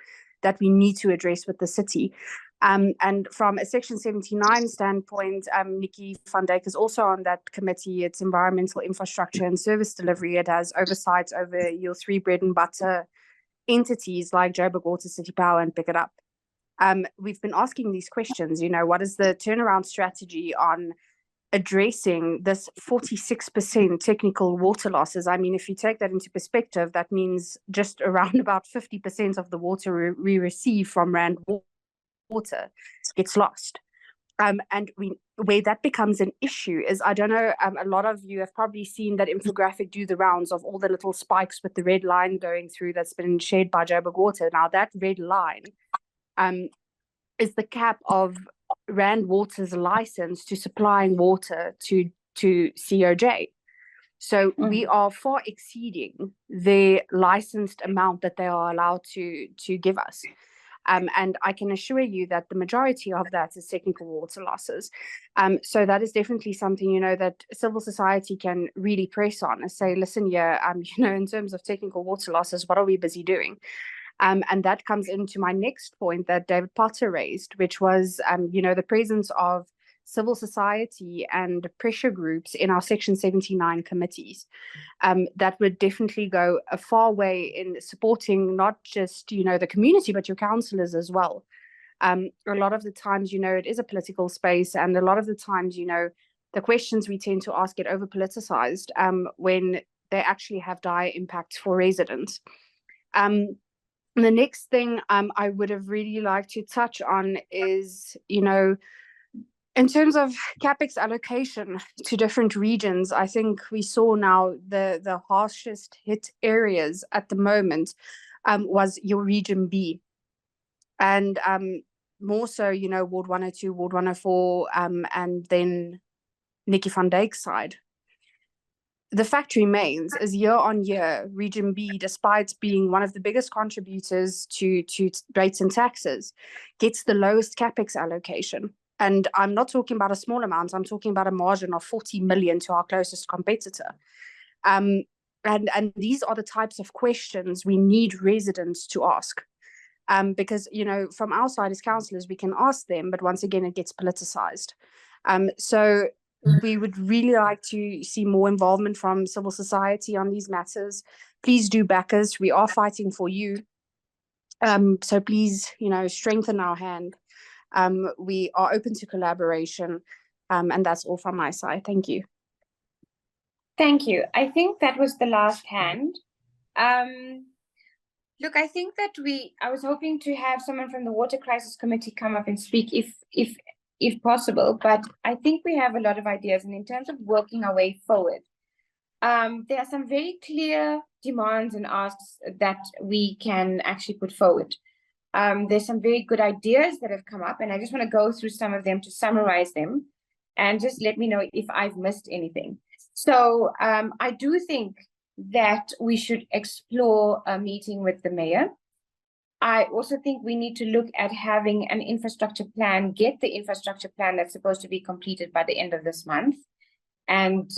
that we need to address with the city. And from a Section 79 standpoint, Nikki van Dijk is also on that committee. It's environmental infrastructure and service delivery. It has oversight over your 3 bread and butter entities like Joburg Water, City Power, and Pick It Up. we've been asking these questions, what is the turnaround strategy on addressing this 46% technical water losses? I mean, if you take that into perspective, that means just around about 50% of the water we receive from Rand water gets lost. And where that becomes an issue is, I don't know, a lot of you have probably seen that infographic do the rounds of all the little spikes with the red line going through that's been shared by Joburg Water. Now, that red line is the cap of Rand Water's license to supplying water to COJ. So we are far exceeding the licensed amount that they are allowed to give us. And I can assure you that the majority of that is technical water losses. So that is definitely something, that civil society can really press on and say, listen, in terms of technical water losses, what are we busy doing? And that comes into my next point that David Potter raised, which was, the presence of civil society and pressure groups in our Section 79 committees. That would definitely go a far way in supporting not just, the community, but your councillors as well. A lot of the times, it is a political space, and a lot of the times, the questions we tend to ask get over politicized when they actually have dire impacts for residents. The next thing I would have really liked to touch on is, in terms of CapEx allocation to different regions, I think we saw now the harshest hit areas at the moment was your Region B. And more so, Ward 102, Ward 104, and then Nikki van Dijk's side. The fact remains is year on year, Region B, despite being one of the biggest contributors to rates and taxes, gets the lowest CapEx allocation. And I'm not talking about a small amount, I'm talking about a margin of 40 million to our closest competitor. And these are the types of questions we need residents to ask. Because, from our side as councillors, we can ask them, but once again, it gets politicized. So we would really like to see more involvement from civil society on these matters. Please do back us. We are fighting for you. So please, strengthen our hand. We are open to collaboration. And that's all from my side. Thank you.
Thank you. I think that was the last hand. Look, I think that I was hoping to have someone from the Water Crisis Committee come up and speak if possible, but I think we have a lot of ideas, and in terms of working our way forward, there are some very clear demands and asks that we can actually put forward. There's some very good ideas that have come up, and I just want to go through some of them to summarize them, and just let me know if I've missed anything. So I do think that we should explore a meeting with the mayor. I also think we need to look at having an infrastructure plan, get the infrastructure plan that's supposed to be completed by the end of this month, and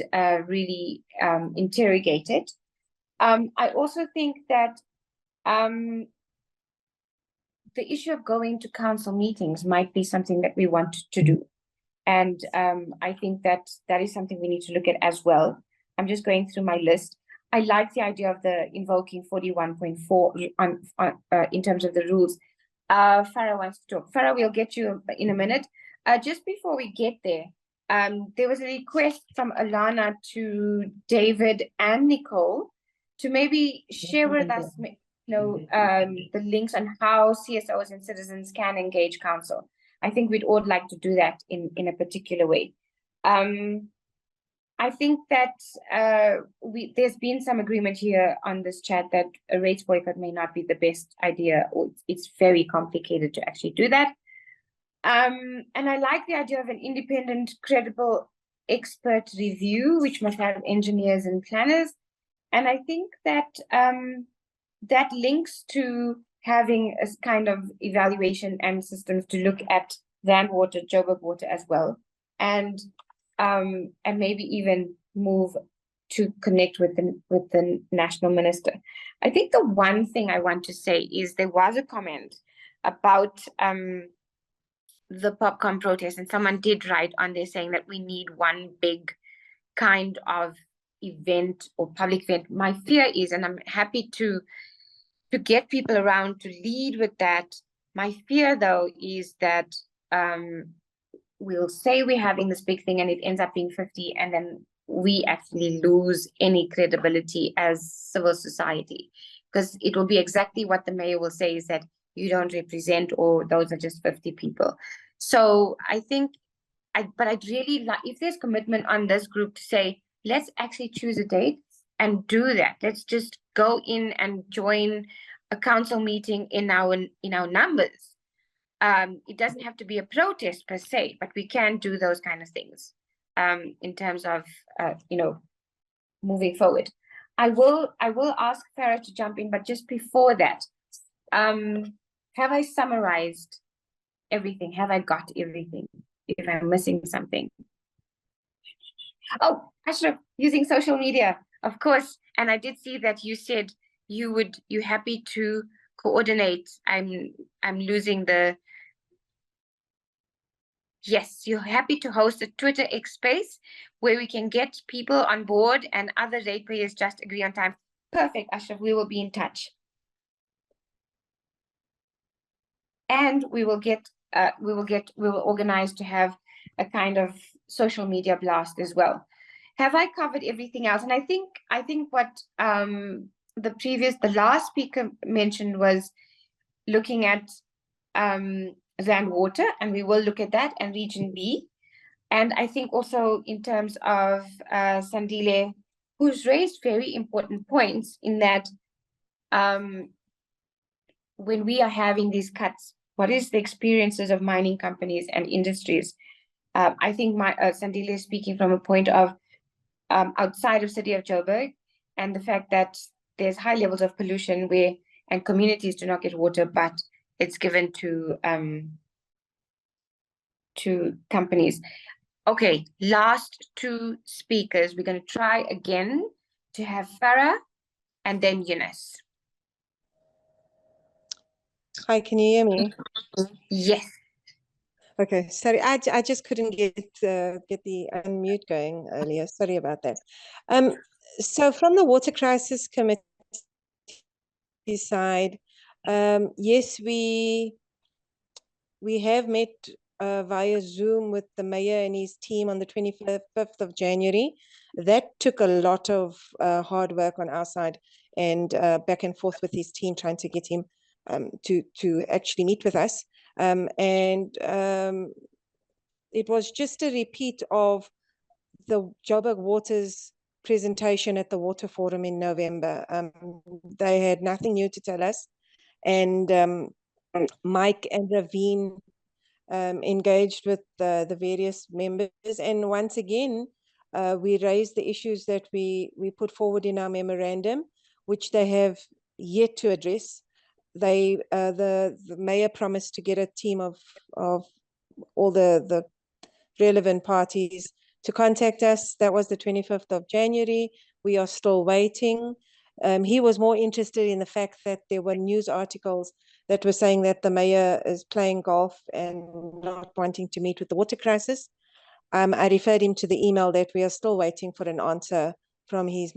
really interrogate it. I also think that the issue of going to council meetings might be something that we want to do. And I think that is something we need to look at as well. I'm just going through my list. I like the idea of the invoking 41.4 in terms of the rules. Farah wants to talk. Farah, we'll get you in a minute. Just before we get there, there was a request from Alana to David and Nicole to maybe share with us, the links on how CSOs and citizens can engage council. I think we'd all like to do that in a particular way. I think that there's been some agreement here on this chat that a rates boycott may not be the best idea, or it's very complicated to actually do that. And I like the idea of an independent, credible expert review, which must have engineers and planners. And I think that that links to having a kind of evaluation and systems to look at Rand Water, Joburg Water as well. And maybe even move to connect with the national minister. I think the one thing I want to say is there was a comment about the popcorn protest, and someone did write on there saying that we need one big kind of event or public event. My fear is, and I'm happy to get people around to lead with that, My fear, though, is that we'll say we're having this big thing and it ends up being 50, and then we actually lose any credibility as civil society, because it will be exactly what the mayor will say, is that you don't represent, or those are just 50 people. So I think, but I'd really like, if there's commitment on this group to say, let's actually choose a date and do that. Let's just go in and join a council meeting in our numbers. It doesn't have to be a protest per se, but we can do those kind of things in terms of moving forward. I will ask Farah to jump in, but just before that, have I summarized everything? Have I got everything? If I'm missing something. Oh, Ashraf, using social media, of course. And I did see that you said you're happy to coordinate. I'm losing the. Yes, you're happy to host a Twitter X space where we can get people on board and other ratepayers just agree on time. Perfect, Ashraf. We will be in touch. And we will organize to have a kind of social media blast as well. Have I covered everything else? And I think what the last speaker mentioned was looking at Zand Water, and we will look at that, and Region B. And I think also in terms of Sandile, who's raised very important points in that when we are having these cuts, what is the experiences of mining companies and industries? I think Sandile is speaking from a point of outside of city of Joburg, and the fact that there's high levels of pollution and communities do not get water, but it's given to companies. Okay, last two speakers. We're going to try again to have Farah and then Eunice.
Hi, can you hear me?
Yes.
Okay, sorry, I just couldn't get the unmute going earlier. Sorry about that. So from the Water Crisis Committee side, yes, we have met via Zoom with the mayor and his team on the 25th of January. That took a lot of hard work on our side, and back and forth with his team trying to get him to actually meet with us. It was just a repeat of the Joburg Water's presentation at the Water Forum in November. They had nothing new to tell us, and Mike and Ravine engaged with the various members, and once again we raised the issues that we put forward in our memorandum, which they have yet to address. The mayor promised to get a team of all the relevant parties to contact us. That was the 25th of January. We are still waiting. He was more interested in the fact that there were news articles that were saying that the mayor is playing golf and not wanting to meet with the water crisis. I referred him to the email that we are still waiting for an answer from his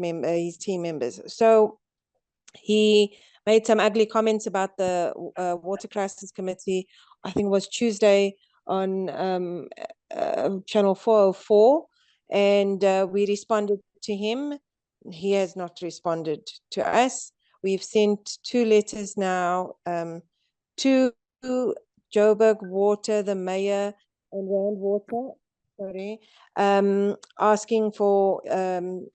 team members. So he made some ugly comments about the Water Crisis Committee. I think it was Tuesday on channel 404, and we responded to him. He has not responded to us. We've sent 2 letters now to Joburg Water, the mayor, and Rand Water, asking for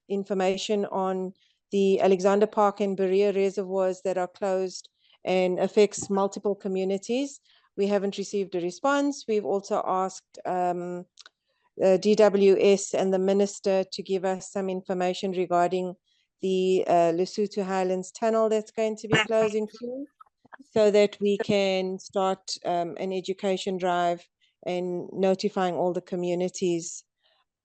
information on the Alexander Park and Berea reservoirs that are closed and affects multiple communities. We haven't received a response. We've also asked DWS and the minister to give us some information regarding the Lesotho Highlands tunnel that's going to be closing soon, so that we can start an education drive and notifying all the communities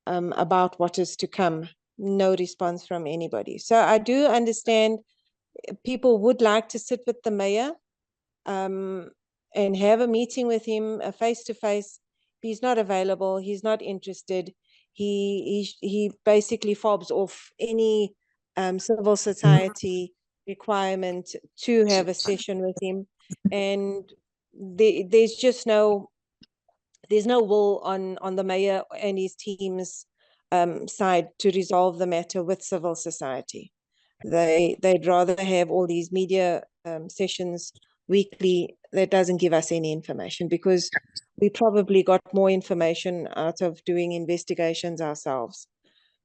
about what is to come. No response from anybody. So I do understand people would like to sit with the mayor and have a meeting with him face-to-face. He's not available. He's not interested. He basically fobs off any civil society requirement to have a session with him. And there's just there's no will on the mayor and his team's side to resolve the matter with civil society. They'd rather have all these media sessions weekly that doesn't give us any information, because we probably got more information out of doing investigations ourselves.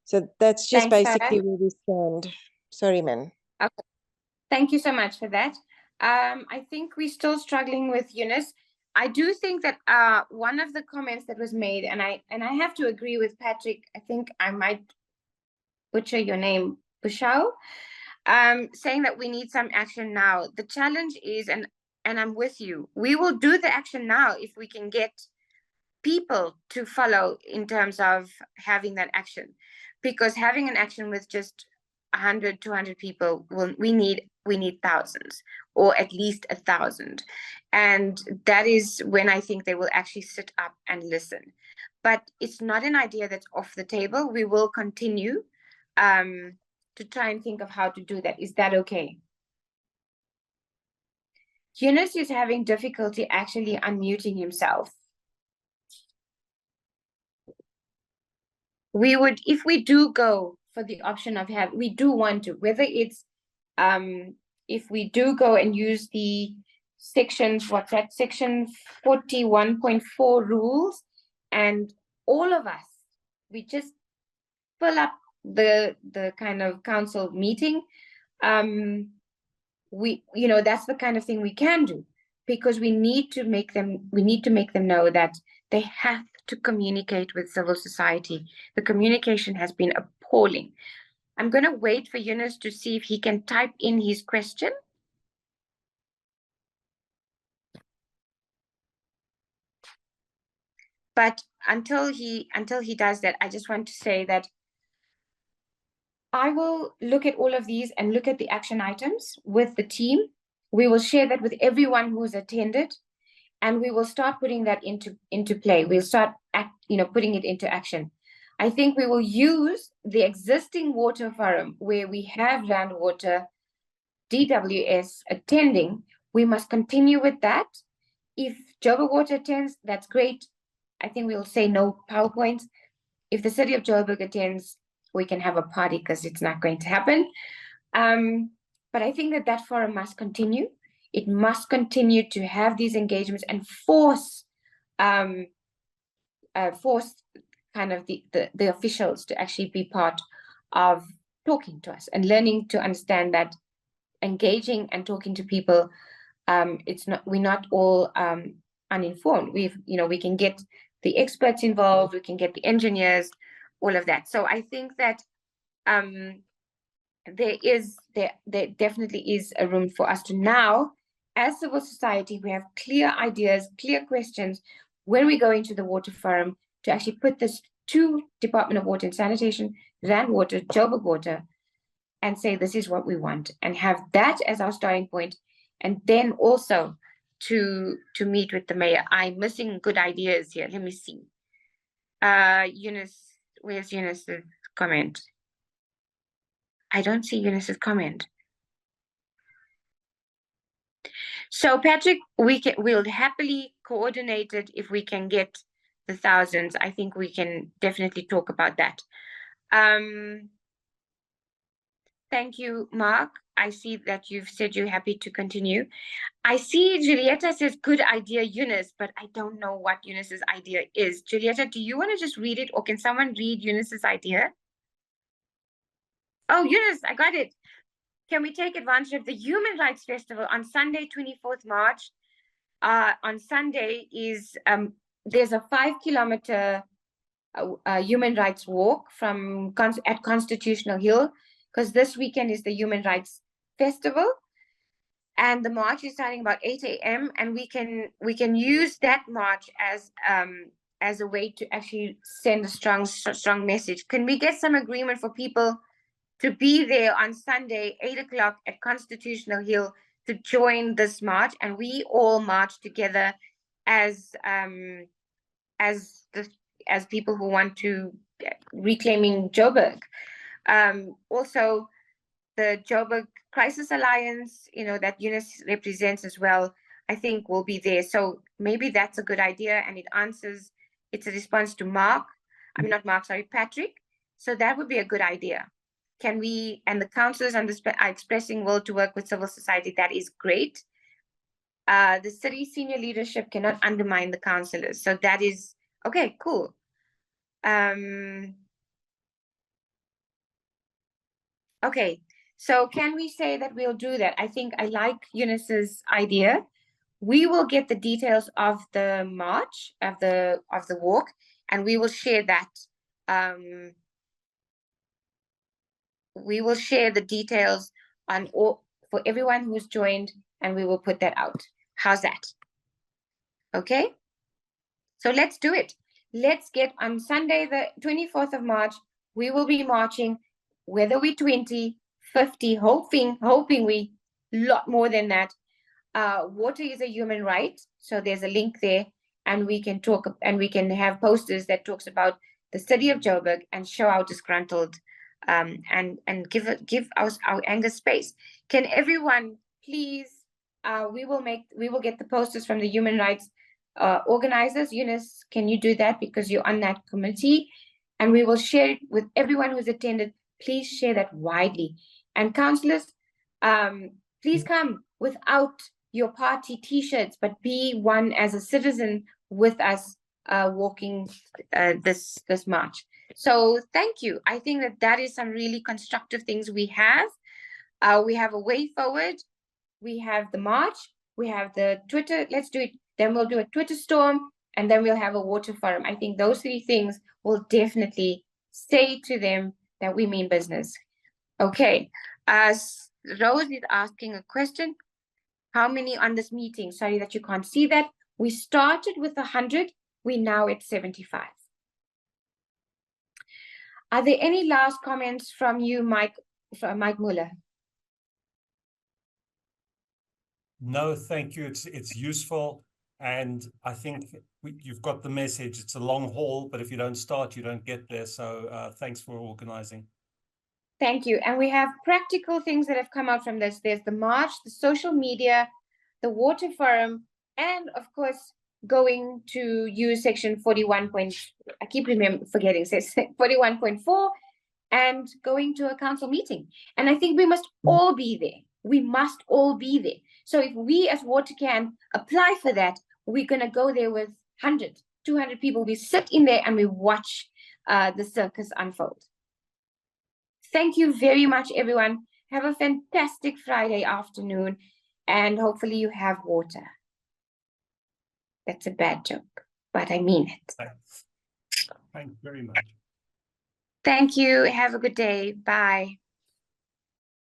So that's just
Thanks,
basically
Farah.
where we stand. Sorry, man.
Okay. Thank you so much for that. I think we're still struggling with Eunice. I do think that one of the comments that was made, and I have to agree with Patrick, I think I might butcher your name, Bushao, saying that we need some action now. The challenge is, and I'm with you, we will do the action now if we can get people to follow in terms of having that action, because having an action with just 100, 200 people, we need thousands, or at least 1,000. And that is when I think they will actually sit up and listen. But it's not an idea that's off the table. We will continue to try and think of how to do that. Is that okay? Eunice is having difficulty actually unmuting himself. We would, if we do go for the option of we do want to, whether it's, if we do go and use the sections, what's that, section 41.4 rules, and all of us, we just fill up the kind of council meeting, that's the kind of thing we can do, because we need to make them know that they have to communicate with civil society. The communication has been appalling. I'm going to wait for Eunice to see if he can type in his question. But until he does that, I just want to say that I will look at all of these and look at the action items with the team. We will share that with everyone who's attended, and we will start putting that into play. We'll start putting it into action. I think we will use the existing water forum where we have Land Water, DWS attending. We must continue with that. If Joburg Water attends, that's great. I think we'll say no PowerPoints. If the city of Joburg attends, we can have a party, because it's not going to happen. But I think that forum must continue. It must continue to have these engagements and force kind of the officials to actually be part of talking to us and learning to understand that engaging and talking to people, we're not all uninformed. We can get the experts involved, we can get the engineers, all of that. So I think that there definitely is a room for us to now, as civil society, we have clear ideas, clear questions when we go into the water forum, to actually put this to Department of Water and Sanitation, Land Water, Joburg Water, and say this is what we want, and have that as our starting point, and then also to meet with the mayor. I'm missing good ideas here. Let me see. Eunice, where's Eunice's comment? I don't see Eunice's comment. So Patrick, we'll happily coordinate it if we can get the thousands. I think we can definitely talk about that. Thank you, Mark. I see that you've said you're happy to continue. I see Julieta says, good idea, Eunice, but I don't know what Eunice's idea is. Julieta, do you want to just read it, or can someone read Eunice's idea? Oh, Eunice, I got it. Can we take advantage of the Human Rights Festival on Sunday, 24th March? On Sunday there's a 5-kilometer human rights walk at Constitutional Hill, because this weekend is the Human Rights Festival, and the march is starting about 8 a.m. and we can use that march as a way to actually send a strong message. Can we get some agreement for people to be there on Sunday, 8 o'clock at Constitutional Hill, to join this march, and we all march together as people who want to reclaiming Joburg. Also, the Joburg Crisis Alliance, that Eunice represents as well. I think will be there. So maybe that's a good idea, and it's a response to Patrick. So that would be a good idea. Can we, and the councillors are expressing will to work with civil society, that is great. The city senior leadership cannot undermine the councillors. So that is, okay, cool. Okay, so can we say that we'll do that? I think I like Eunice's idea. We will get the details of the march, of the walk, and we will share that. We will share the details on all for everyone who's joined, and we will put that out. How's that? Okay, so let's do it. Let's get on Sunday, the 24th of March, we will be marching, whether we 20, 50, hoping we lot more than that. Water is a human right, so there's a link there, and we can talk, and we can have posters that talks about the city of Joburg and show our disgruntled, and give us our anger space. Can everyone please? We will get the posters from the human rights organizers. Eunice, can you do that because you're on that committee? And we will share it with everyone who's attended. Please share that widely. And councillors, please come without your party t-shirts, but be one as a citizen with us walking this march. So thank you. I think that is some really constructive things we have. We have a way forward. We have the march. We have the Twitter. Let's do it. Then we'll do a Twitter storm, and then we'll have a water forum. I think those three things will definitely say to them that we mean business. Okay. Rose is asking a question. How many on this meeting? Sorry that you can't see that. We started with 100. We're now at 75. Are there any last comments from you, Mike Muller?
No, thank you. It's useful. And I think you've got the message. It's a long haul, but if you don't start, you don't get there. So thanks for organizing.
Thank you. And we have practical things that have come out from this. There's the march, the social media, the water forum, and of course, going to use section 41. I keep forgetting, says 41.4, and going to a council meeting. And I think we must all be there. We must all be there. So if we as WaterCAN apply for that, we're going to go there with 100, 200 people. We sit in there and we watch the circus unfold. Thank you very much, everyone. Have a fantastic Friday afternoon, and hopefully you have water. That's a bad joke, but I mean it.
Thanks very much.
Thank you. Have a good day. Bye.